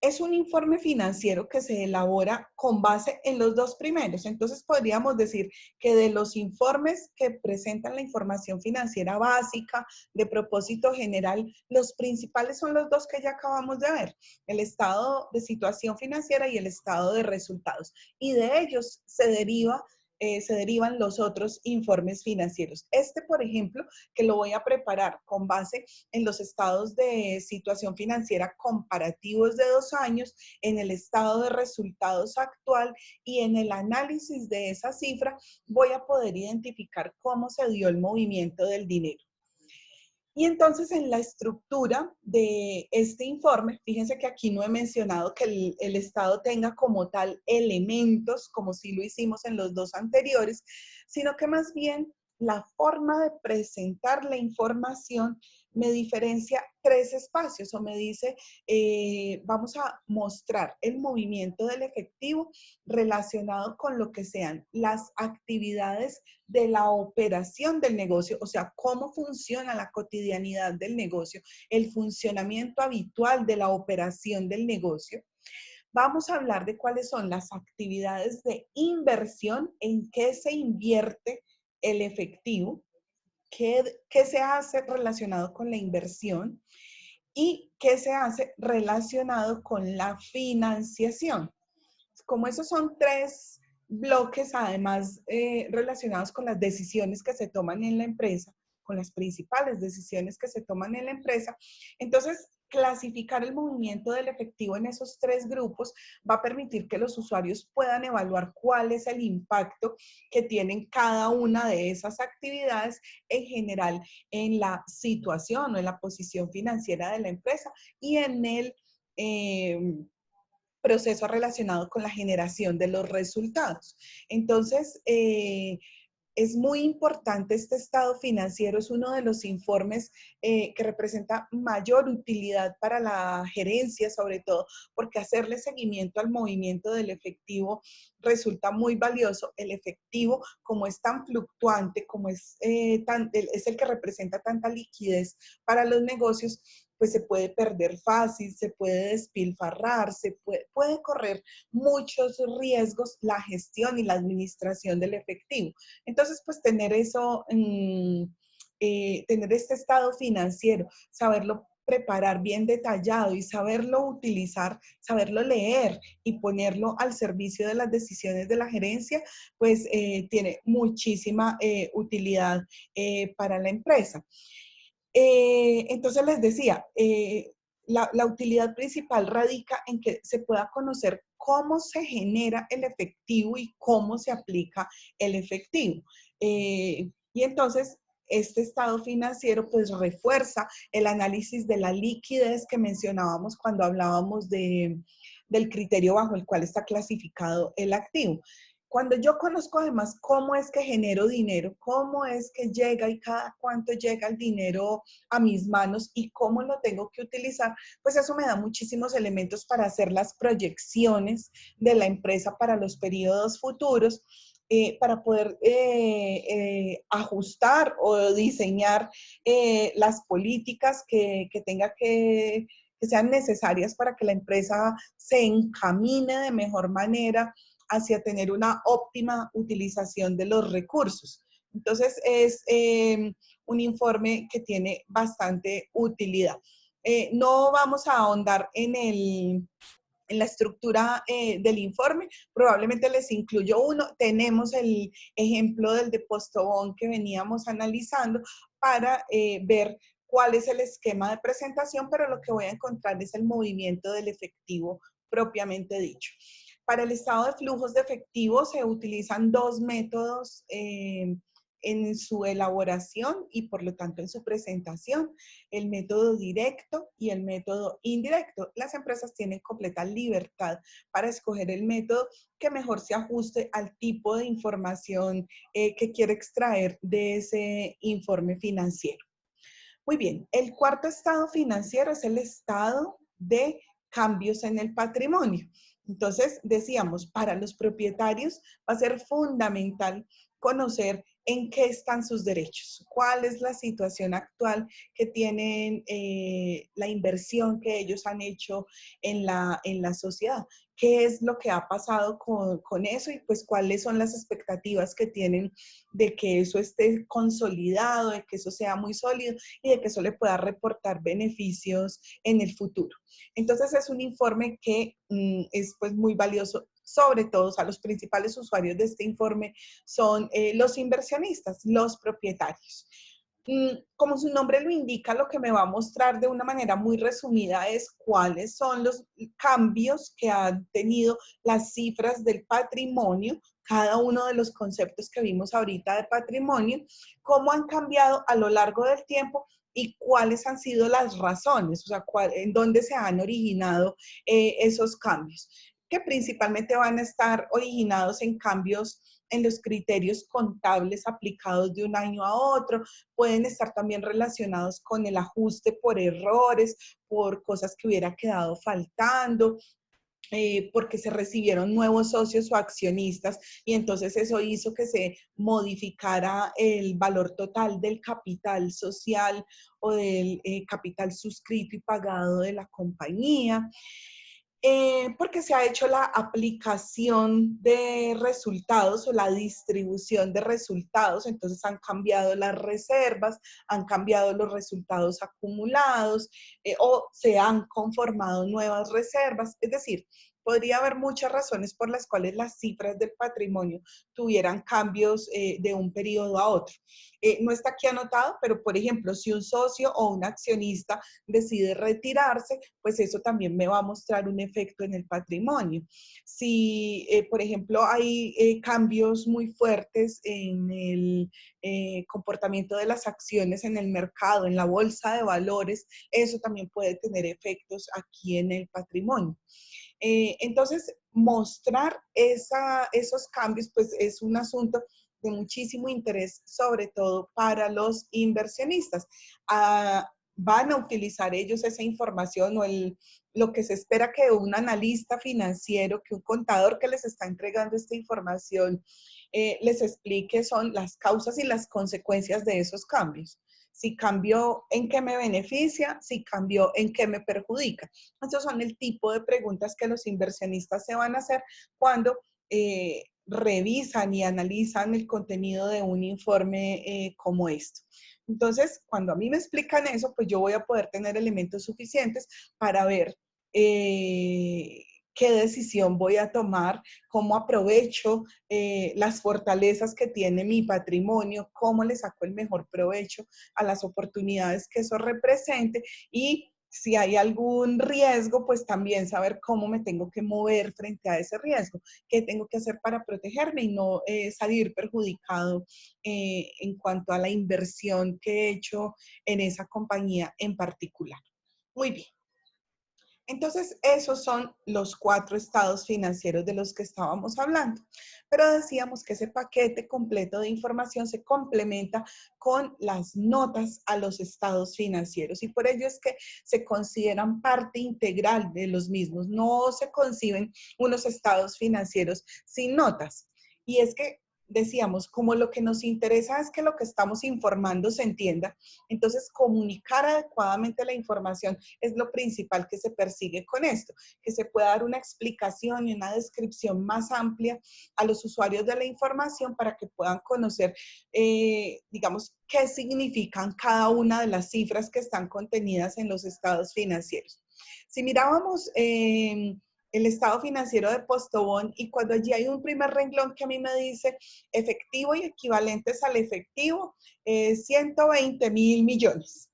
Speaker 1: Es un informe financiero que se elabora con base en los dos primeros. Entonces podríamos decir que de los informes que presentan la información financiera básica de propósito general, los principales son los dos que ya acabamos de ver, el estado de situación financiera y el estado de resultados. Y de ellos se derivan los otros informes financieros. Este, por ejemplo, que lo voy a preparar con base en los estados de situación financiera comparativos de 2 años, en el estado de resultados actual y en el análisis de esa cifra, voy a poder identificar cómo se dio el movimiento del dinero. Y entonces en la estructura de este informe, fíjense que aquí no he mencionado que el Estado tenga como tal elementos, como sí lo hicimos en los dos anteriores, sino que más bien la forma de presentar la información me diferencia tres espacios o me dice, vamos a mostrar el movimiento del efectivo relacionado con lo que sean las actividades de la operación del negocio, o sea, cómo funciona la cotidianidad del negocio, el funcionamiento habitual de la operación del negocio. Vamos a hablar de cuáles son las actividades de inversión, en qué se invierte el efectivo, qué se hace relacionado con la inversión y qué se hace relacionado con la financiación. Como esos son tres bloques, además relacionados con las decisiones que se toman en la empresa, con las principales decisiones que se toman en la empresa, entonces clasificar el movimiento del efectivo en esos tres grupos va a permitir que los usuarios puedan evaluar cuál es el impacto que tienen cada una de esas actividades en general en la situación o en la posición financiera de la empresa y en el proceso relacionado con la generación de los resultados. Entonces, es muy importante este estado financiero, es uno de los informes que representa mayor utilidad para la gerencia, sobre todo, porque hacerle seguimiento al movimiento del efectivo resulta muy valioso. El efectivo, como es tan fluctuante, como es el que representa tanta liquidez para los negocios, pues se puede perder fácil, se puede despilfarrar, puede correr muchos riesgos la gestión y la administración del efectivo. Entonces, pues tener eso, tener este estado financiero, saberlo preparar bien detallado y saberlo utilizar, saberlo leer y ponerlo al servicio de las decisiones de la gerencia, pues tiene muchísima utilidad para la empresa. Entonces les decía, la utilidad principal radica en que se pueda conocer cómo se genera el efectivo y cómo se aplica el efectivo. Y entonces este estado financiero pues refuerza el análisis de la liquidez que mencionábamos cuando hablábamos del criterio bajo el cual está clasificado el activo. Cuando yo conozco además cómo es que genero dinero, cómo es que llega y cada cuánto llega el dinero a mis manos y cómo lo tengo que utilizar, pues eso me da muchísimos elementos para hacer las proyecciones de la empresa para los periodos futuros, para poder ajustar o diseñar las políticas que tenga que sean necesarias para que la empresa se encamine de mejor manera hacia tener una óptima utilización de los recursos. Entonces, es un informe que tiene bastante utilidad. No vamos a ahondar en la estructura del informe, probablemente les incluyo uno. Tenemos el ejemplo del de Postobón que veníamos analizando para ver cuál es el esquema de presentación, pero lo que voy a encontrar es el movimiento del efectivo propiamente dicho. Para el estado de flujos de efectivo se utilizan dos métodos en su elaboración y por lo tanto en su presentación, el método directo y el método indirecto. Las empresas tienen completa libertad para escoger el método que mejor se ajuste al tipo de información que quiere extraer de ese informe financiero. Muy bien, el cuarto estado financiero es el estado de cambios en el patrimonio. Entonces, decíamos, para los propietarios va a ser fundamental conocer en qué están sus derechos, cuál es la situación actual que tienen, la inversión que ellos han hecho en la sociedad, qué es lo que ha pasado con eso y pues cuáles son las expectativas que tienen de que eso esté consolidado, de que eso sea muy sólido y de que eso le pueda reportar beneficios en el futuro. Entonces es un informe que es pues muy valioso, sobre todo, o sea, los principales usuarios de este informe son los inversionistas, los propietarios. Como su nombre lo indica, lo que me va a mostrar de una manera muy resumida es cuáles son los cambios que han tenido las cifras del patrimonio, cada uno de los conceptos que vimos ahorita de patrimonio, cómo han cambiado a lo largo del tiempo y cuáles han sido las razones, o sea, en dónde se han originado esos cambios, que principalmente van a estar originados en cambios en los criterios contables aplicados de un año a otro, pueden estar también relacionados con el ajuste por errores, por cosas que hubiera quedado faltando, porque se recibieron nuevos socios o accionistas y entonces eso hizo que se modificara el valor total del capital social o del capital suscrito y pagado de la compañía. Porque se ha hecho la aplicación de resultados o la distribución de resultados, entonces han cambiado las reservas, han cambiado los resultados acumulados o se han conformado nuevas reservas, es decir, podría haber muchas razones por las cuales las cifras del patrimonio tuvieran cambios de un periodo a otro. No está aquí anotado, pero por ejemplo, si un socio o un accionista decide retirarse, pues eso también me va a mostrar un efecto en el patrimonio. Si, por ejemplo, hay cambios muy fuertes en el comportamiento de las acciones en el mercado, en la bolsa de valores, eso también puede tener efectos aquí en el patrimonio. Entonces, mostrar esos cambios, pues es un asunto de muchísimo interés, sobre todo para los inversionistas. Van a utilizar ellos esa información o lo que se espera que un analista financiero, que un contador que les está entregando esta información, les explique son las causas y las consecuencias de esos cambios. Si cambió, ¿en qué me beneficia? Si cambió, ¿en qué me perjudica? Esos son el tipo de preguntas que los inversionistas se van a hacer cuando revisan y analizan el contenido de un informe como esto. Entonces, cuando a mí me explican eso, pues yo voy a poder tener elementos suficientes para ver qué decisión voy a tomar, cómo aprovecho las fortalezas que tiene mi patrimonio, cómo le saco el mejor provecho a las oportunidades que eso represente y si hay algún riesgo, pues también saber cómo me tengo que mover frente a ese riesgo, qué tengo que hacer para protegerme y no salir perjudicado en cuanto a la inversión que he hecho en esa compañía en particular. Muy bien. Entonces, esos son los 4 estados financieros de los que estábamos hablando. Pero decíamos que ese paquete completo de información se complementa con las notas a los estados financieros y por ello es que se consideran parte integral de los mismos. No se conciben unos estados financieros sin notas. Y es que decíamos, como lo que nos interesa es que lo que estamos informando se entienda, entonces comunicar adecuadamente la información es lo principal que se persigue con esto, que se pueda dar una explicación y una descripción más amplia a los usuarios de la información para que puedan conocer, digamos, qué significan cada una de las cifras que están contenidas en los estados financieros. Si mirábamos el estado financiero de Postobón y cuando allí hay un primer renglón que a mí me dice efectivo y equivalentes al efectivo, 120.000 millones,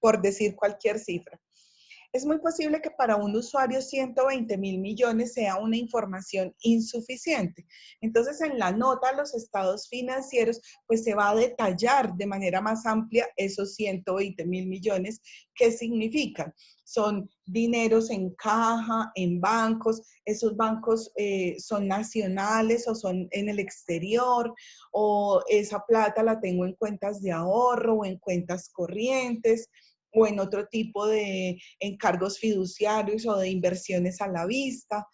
Speaker 1: por decir cualquier cifra. Es muy posible que para un usuario 120.000 millones sea una información insuficiente. Entonces, en la nota a los estados financieros, pues se va a detallar de manera más amplia esos 120.000 millones. ¿Qué significan? Son dineros en caja, en bancos, esos bancos son nacionales o son en el exterior, o esa plata la tengo en cuentas de ahorro o en cuentas corrientes, o en otro tipo de encargos fiduciarios o de inversiones a la vista.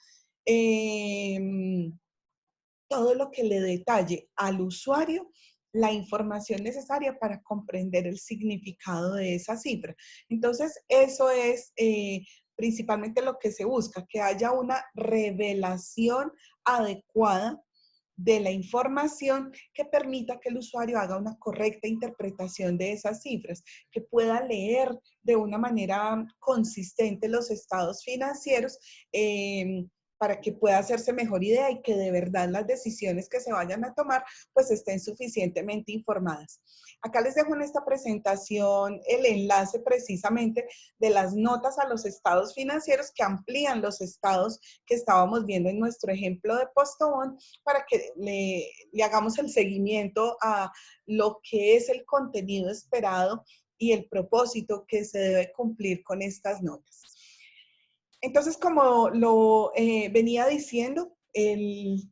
Speaker 1: Todo lo que le detalle al usuario la información necesaria para comprender el significado de esa cifra. Entonces, eso es principalmente lo que se busca, que haya una revelación adecuada de la información que permita que el usuario haga una correcta interpretación de esas cifras, que pueda leer de una manera consistente los estados financieros para que pueda hacerse mejor idea y que de verdad las decisiones que se vayan a tomar pues estén suficientemente informadas. Acá les dejo en esta presentación el enlace precisamente de las notas a los estados financieros que amplían los estados que estábamos viendo en nuestro ejemplo de Postobón, para que le hagamos el seguimiento a lo que es el contenido esperado y el propósito que se debe cumplir con estas notas. Entonces, como lo venía diciendo, el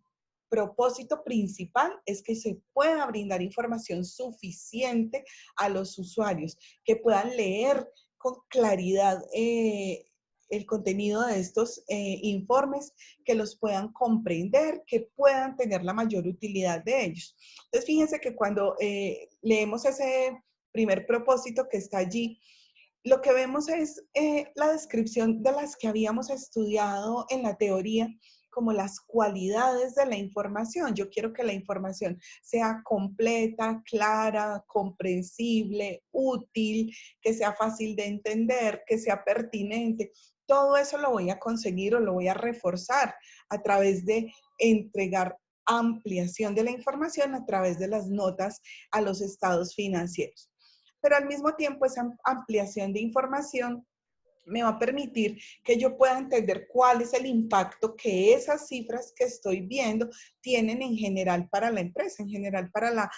Speaker 1: propósito principal es que se pueda brindar información suficiente a los usuarios, que puedan leer con claridad el contenido de estos informes, que los puedan comprender, que puedan tener la mayor utilidad de ellos. Entonces, fíjense que cuando leemos ese primer propósito que está allí, lo que vemos es la descripción de las que habíamos estudiado en la teoría, como las cualidades de la información. Yo quiero que la información sea completa, clara, comprensible, útil, que sea fácil de entender, que sea pertinente. Todo eso lo voy a conseguir o lo voy a reforzar a través de entregar ampliación de la información a través de las notas a los estados financieros. Pero al mismo tiempo esa ampliación de información me va a permitir que yo pueda entender cuál es el impacto que esas cifras que estoy viendo tienen en general para la empresa, en general para la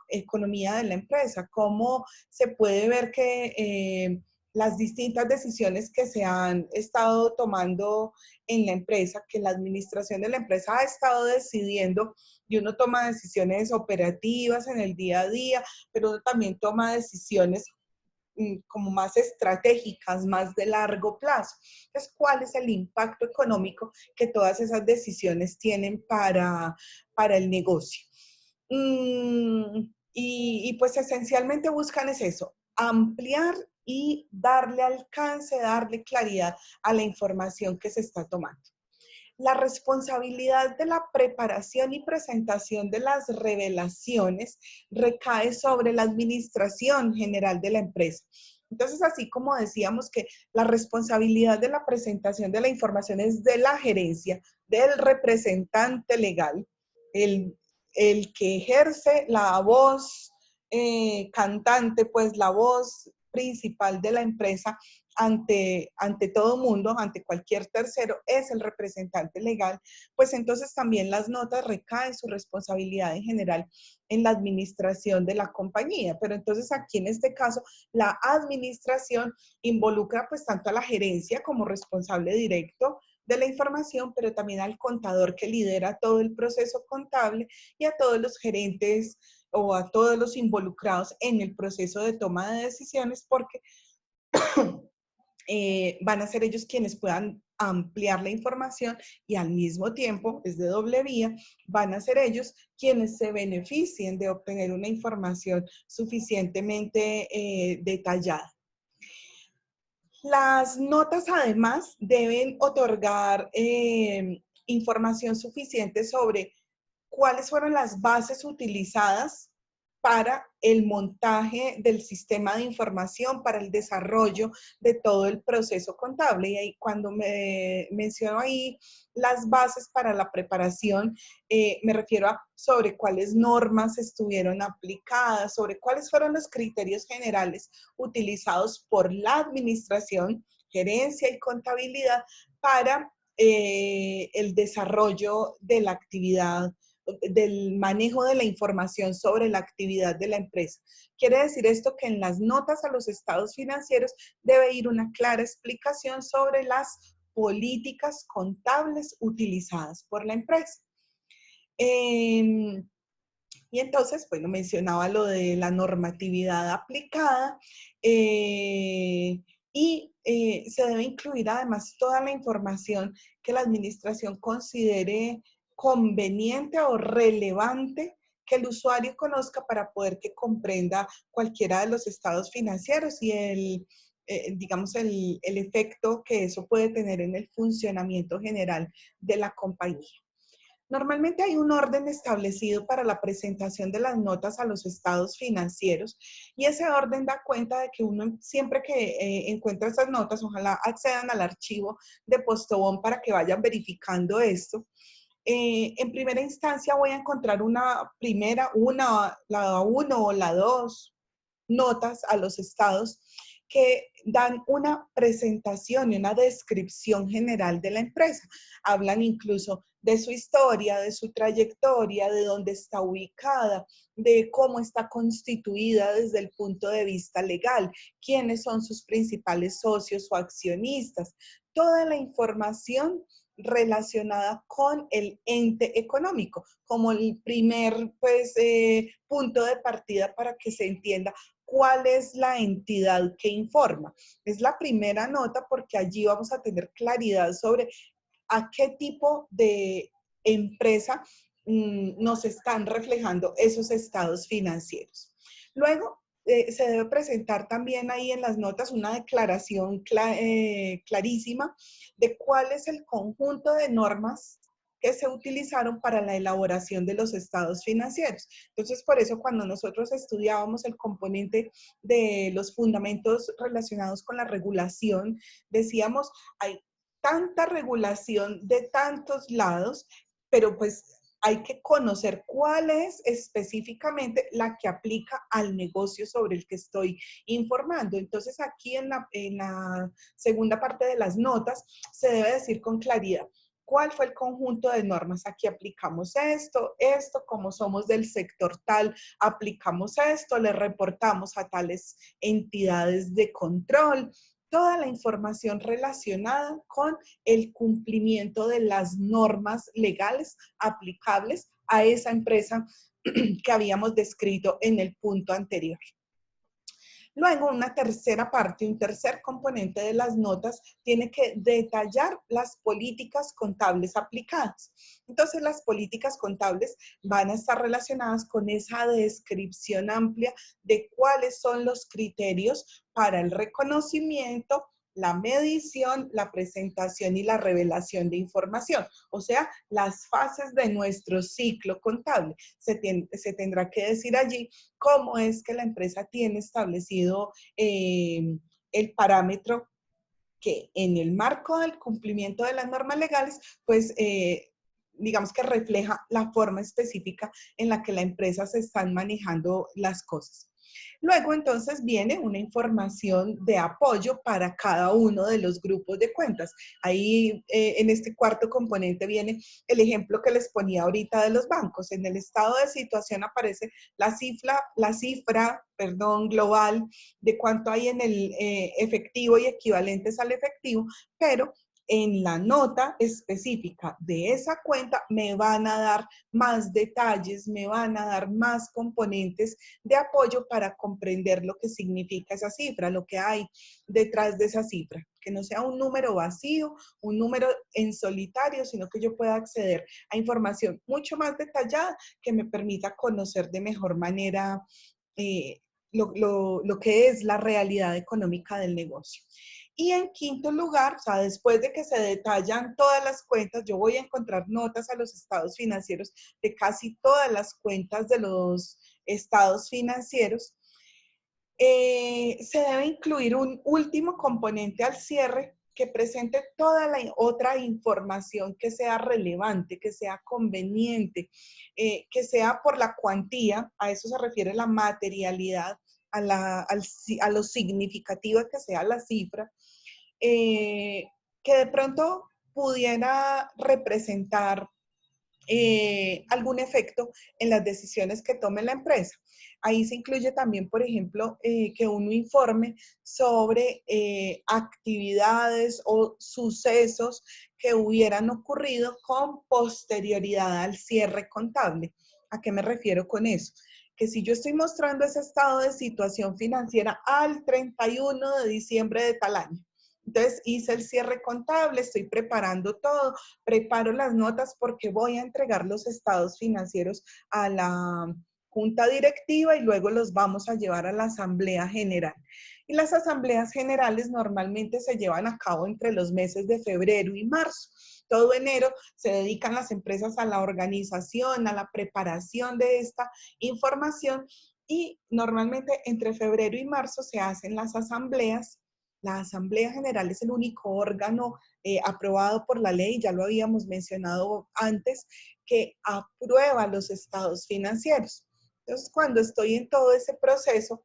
Speaker 1: economía de la empresa, cómo se puede ver que las distintas decisiones que se han estado tomando en la empresa, que la administración de la empresa ha estado decidiendo, y uno toma decisiones operativas en el día a día, pero uno también toma decisiones como más estratégicas, más de largo plazo. Entonces, ¿cuál es el impacto económico que todas esas decisiones tienen para el negocio? Y pues esencialmente buscan es eso, ampliar y darle alcance, darle claridad a la información que se está tomando. La responsabilidad de la preparación y presentación de las revelaciones recae sobre la administración general de la empresa. Entonces, así como decíamos que la responsabilidad de la presentación de la información es de la gerencia, del representante legal, el, el que ejerce la voz cantante, pues la voz principal de la empresa, ante todo mundo, ante cualquier tercero, es el representante legal, pues entonces también las notas recaen su responsabilidad en general en la administración de la compañía. Pero entonces aquí en este caso, la administración involucra pues tanto a la gerencia como responsable directo de la información, pero también al contador que lidera todo el proceso contable y a todos los gerentes o a todos los involucrados en el proceso de toma de decisiones, porque van a ser ellos quienes puedan ampliar la información y al mismo tiempo, es de doble vía, van a ser ellos quienes se beneficien de obtener una información suficientemente detallada. Las notas además deben otorgar información suficiente sobre cuáles fueron las bases utilizadas para el montaje del sistema de información, para el desarrollo de todo el proceso contable. Y ahí cuando me menciono ahí las bases para la preparación, me refiero a sobre cuáles normas estuvieron aplicadas, sobre cuáles fueron los criterios generales utilizados por la administración gerencia y contabilidad para el desarrollo de la actividad, del manejo de la información sobre la actividad de la empresa. Quiere decir esto que en las notas a los estados financieros debe ir una clara explicación sobre las políticas contables utilizadas por la empresa. Y entonces, bueno, mencionaba lo de la normatividad aplicada se debe incluir además toda la información que la administración considere conveniente o relevante que el usuario conozca para poder que comprenda cualquiera de los estados financieros y digamos, el efecto que eso puede tener en el funcionamiento general de la compañía. Normalmente hay un orden establecido para la presentación de las notas a los estados financieros y ese orden da cuenta de que uno siempre que encuentra esas notas, ojalá accedan al archivo de Postobón para que vayan verificando esto. En primera instancia voy a encontrar la 1 o la 2 notas a los estados que dan una presentación y una descripción general de la empresa. Hablan incluso de su historia, de su trayectoria, de dónde está ubicada, de cómo está constituida desde el punto de vista legal, quiénes son sus principales socios o accionistas. Toda la información relacionada con el ente económico, como el primer punto de partida para que se entienda cuál es la entidad que informa. Es la primera nota porque allí vamos a tener claridad sobre a qué tipo de empresa nos están reflejando esos estados financieros. Luego, se debe presentar también ahí en las notas una declaración clarísima de cuál es el conjunto de normas que se utilizaron para la elaboración de los estados financieros. Entonces, por eso cuando nosotros estudiábamos el componente de los fundamentos relacionados con la regulación, decíamos, hay tanta regulación de tantos lados, pero pues hay que conocer cuál es específicamente la que aplica al negocio sobre el que estoy informando. Entonces, aquí en la segunda parte de las notas se debe decir con claridad cuál fue el conjunto de normas. Aquí aplicamos esto, como somos del sector tal, aplicamos esto, le reportamos a tales entidades de control. Toda la información relacionada con el cumplimiento de las normas legales aplicables a esa empresa que habíamos descrito en el punto anterior. Luego, una tercera parte, un tercer componente de las notas tiene que detallar las políticas contables aplicadas. Entonces, las políticas contables van a estar relacionadas con esa descripción amplia de cuáles son los criterios para el reconocimiento, la medición, la presentación y la revelación de información, o sea, las fases de nuestro ciclo contable. Se tendrá que decir allí cómo es que la empresa tiene establecido el parámetro que en el marco del cumplimiento de las normas legales, pues digamos que refleja la forma específica en la que la empresa se están manejando las cosas. Luego, entonces, viene una información de apoyo para cada uno de los grupos de cuentas. Ahí, en este cuarto componente, viene el ejemplo que les ponía ahorita de los bancos. En el estado de situación aparece la cifra global de cuánto hay en el efectivo y equivalentes al efectivo, pero en la nota específica de esa cuenta me van a dar más detalles, me van a dar más componentes de apoyo para comprender lo que significa esa cifra, lo que hay detrás de esa cifra. Que no sea un número vacío, un número en solitario, sino que yo pueda acceder a información mucho más detallada que me permita conocer de mejor manera lo que es la realidad económica del negocio. Y en quinto lugar, o sea, después de que se detallan todas las cuentas, yo voy a encontrar notas a los estados financieros de casi todas las cuentas de los estados financieros. Se debe incluir un último componente al cierre que presente toda la otra información que sea relevante, que sea conveniente, que sea por la cuantía, a eso se refiere la materialidad, a lo significativa que sea la cifra, que de pronto pudiera representar algún efecto en las decisiones que tome la empresa. Ahí se incluye también, por ejemplo, que uno informe sobre actividades o sucesos que hubieran ocurrido con posterioridad al cierre contable. ¿A qué me refiero con eso? Que si yo estoy mostrando ese estado de situación financiera al 31 de diciembre de tal año, entonces hice el cierre contable, estoy preparando todo, preparo las notas porque voy a entregar los estados financieros a la junta directiva y luego los vamos a llevar a la asamblea general. Y las asambleas generales normalmente se llevan a cabo entre los meses de febrero y marzo. Todo enero se dedican las empresas a la organización, a la preparación de esta información y normalmente entre febrero y marzo se hacen las asambleas. La Asamblea General es el único órgano aprobado por la ley, ya lo habíamos mencionado antes, que aprueba los estados financieros. Entonces, cuando estoy en todo ese proceso,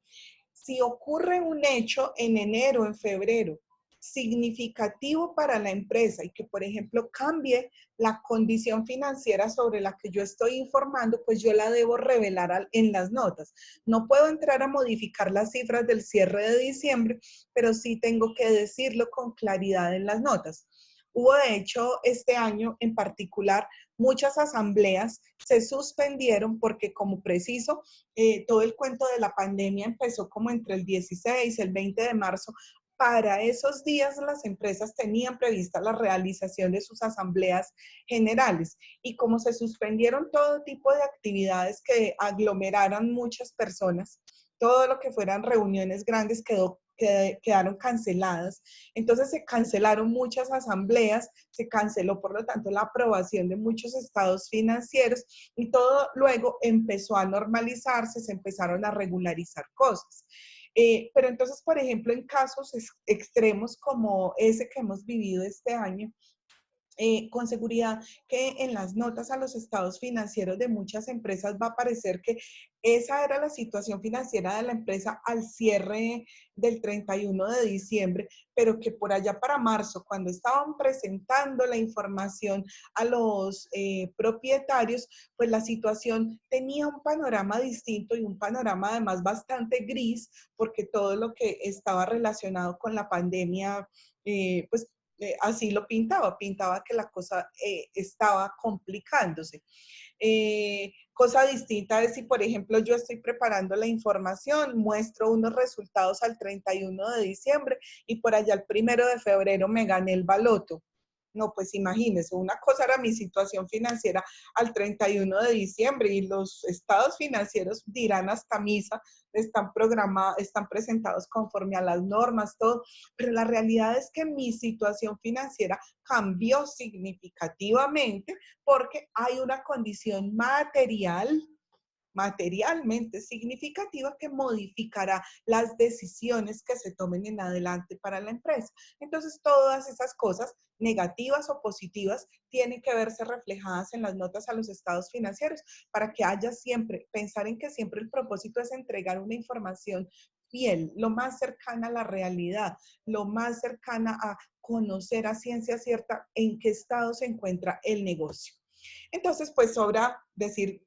Speaker 1: si ocurre un hecho en enero, en febrero, significativo para la empresa y que, por ejemplo, cambie la condición financiera sobre la que yo estoy informando, pues yo la debo revelar en las notas. No puedo entrar a modificar las cifras del cierre de diciembre, pero sí tengo que decirlo con claridad en las notas. Hubo, de hecho, este año en particular, muchas asambleas se suspendieron porque, como preciso, todo el cuento de la pandemia empezó como entre el 16, el 20 de marzo. Para esos días las empresas tenían prevista la realización de sus asambleas generales y como se suspendieron todo tipo de actividades que aglomeraran muchas personas, todo lo que fueran reuniones grandes quedaron canceladas. Entonces se cancelaron muchas asambleas, se canceló por lo tanto la aprobación de muchos estados financieros y todo luego empezó a normalizarse, se empezaron a regularizar cosas. Pero entonces, por ejemplo, en casos extremos como ese que hemos vivido este año, con seguridad que en las notas a los estados financieros de muchas empresas va a aparecer que esa era la situación financiera de la empresa al cierre del 31 de diciembre, pero que por allá para marzo, cuando estaban presentando la información a los propietarios, pues la situación tenía un panorama distinto y un panorama además bastante gris, porque todo lo que estaba relacionado con la pandemia, pues así lo pintaba que la cosa estaba complicándose. Cosa distinta es si, por ejemplo, yo estoy preparando la información, muestro unos resultados al 31 de diciembre y por allá el 1 de febrero me gané el baloto. No, pues imagínense, una cosa era mi situación financiera al 31 de diciembre y los estados financieros dirán hasta misa, están programados, están presentados conforme a las normas, todo, pero la realidad es que mi situación financiera cambió significativamente porque hay una condición materialmente significativa que modificará las decisiones que se tomen en adelante para la empresa. Entonces, todas esas cosas, negativas o positivas, tienen que verse reflejadas en las notas a los estados financieros para que haya siempre, pensar en que siempre el propósito es entregar una información fiel, lo más cercana a la realidad, lo más cercana a conocer a ciencia cierta en qué estado se encuentra el negocio. Entonces, pues sobra decir,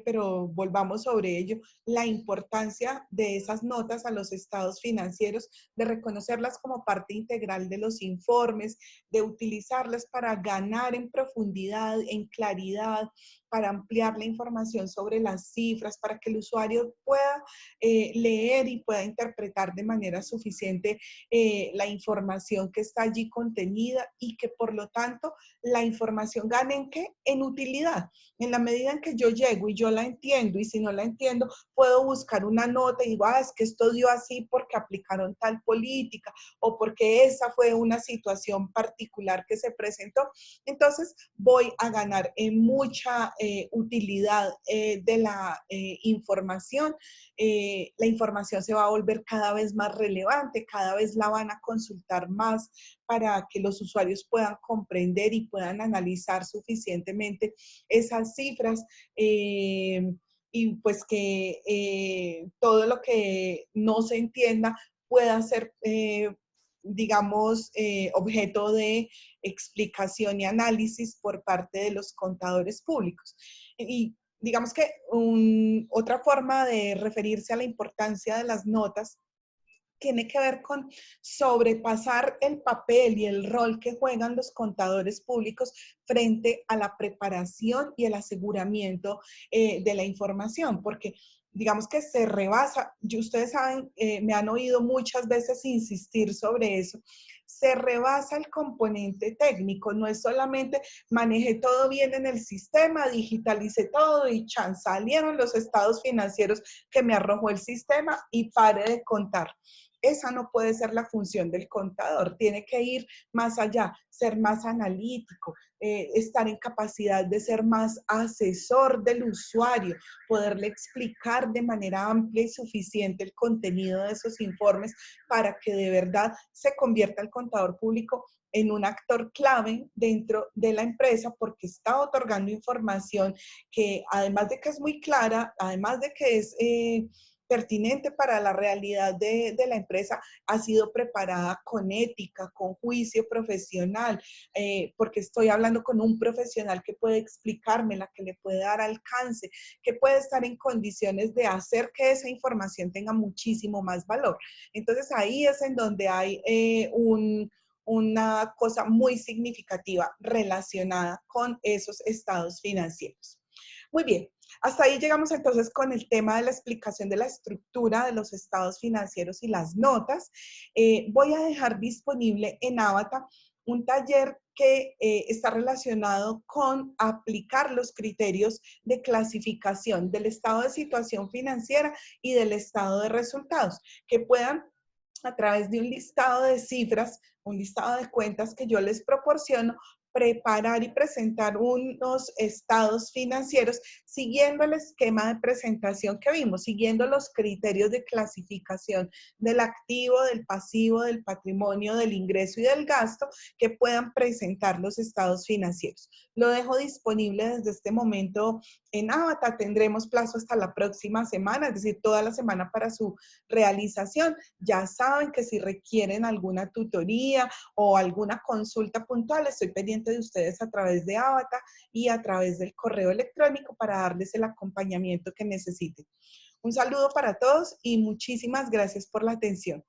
Speaker 1: pero volvamos sobre ello, la importancia de esas notas a los estados financieros, de reconocerlas como parte integral de los informes, de utilizarlas para ganar en profundidad, en claridad, para ampliar la información sobre las cifras, para que el usuario pueda leer y pueda interpretar de manera suficiente la información que está allí contenida y que por lo tanto la información gane en qué? En utilidad. En la medida en que yo llego y yo la entiendo y si no la entiendo, puedo buscar una nota y digo, es que esto dio así porque aplicaron tal política o porque esa fue una situación particular que se presentó. Entonces voy a ganar en mucha utilidad de la información. La información se va a volver cada vez más relevante, cada vez la van a consultar más para que los usuarios puedan comprender y puedan analizar suficientemente esas cifras. Y pues que todo lo que no se entienda pueda ser digamos, objeto de explicación y análisis por parte de los contadores públicos. Y digamos que otra forma de referirse a la importancia de las notas tiene que ver con sobrepasar el papel y el rol que juegan los contadores públicos frente a la preparación y el aseguramiento de la información, porque digamos que se rebasa, y ustedes saben, me han oído muchas veces insistir sobre eso, se rebasa el componente técnico, no es solamente maneje todo bien en el sistema, digitalice todo y chan, salieron los estados financieros que me arrojó el sistema y pare de contar. Esa no puede ser la función del contador, tiene que ir más allá, ser más analítico, estar en capacidad de ser más asesor del usuario, poderle explicar de manera amplia y suficiente el contenido de esos informes para que de verdad se convierta el contador público en un actor clave dentro de la empresa porque está otorgando información que además de que es muy clara, además de que es pertinente para la realidad de la empresa, ha sido preparada con ética, con juicio profesional, porque estoy hablando con un profesional que puede explicármela, que le puede dar alcance, que puede estar en condiciones de hacer que esa información tenga muchísimo más valor. Entonces ahí es en donde hay una cosa muy significativa relacionada con esos estados financieros. Muy bien, hasta ahí llegamos entonces con el tema de la explicación de la estructura de los estados financieros y las notas. Voy a dejar disponible en Avata un taller que está relacionado con aplicar los criterios de clasificación del estado de situación financiera y del estado de resultados, que puedan a través de un listado de cifras, un listado de cuentas que yo les proporciono, preparar y presentar unos estados financieros siguiendo el esquema de presentación que vimos, siguiendo los criterios de clasificación del activo, del pasivo, del patrimonio, del ingreso y del gasto que puedan presentar los estados financieros. Lo dejo disponible desde este momento en Avata. Tendremos plazo hasta la próxima semana, es decir, toda la semana para su realización. Ya saben que si requieren alguna tutoría o alguna consulta puntual, estoy pendiente de ustedes a través de Avata y a través del correo electrónico para darles el acompañamiento que necesiten. Un saludo para todos y muchísimas gracias por la atención.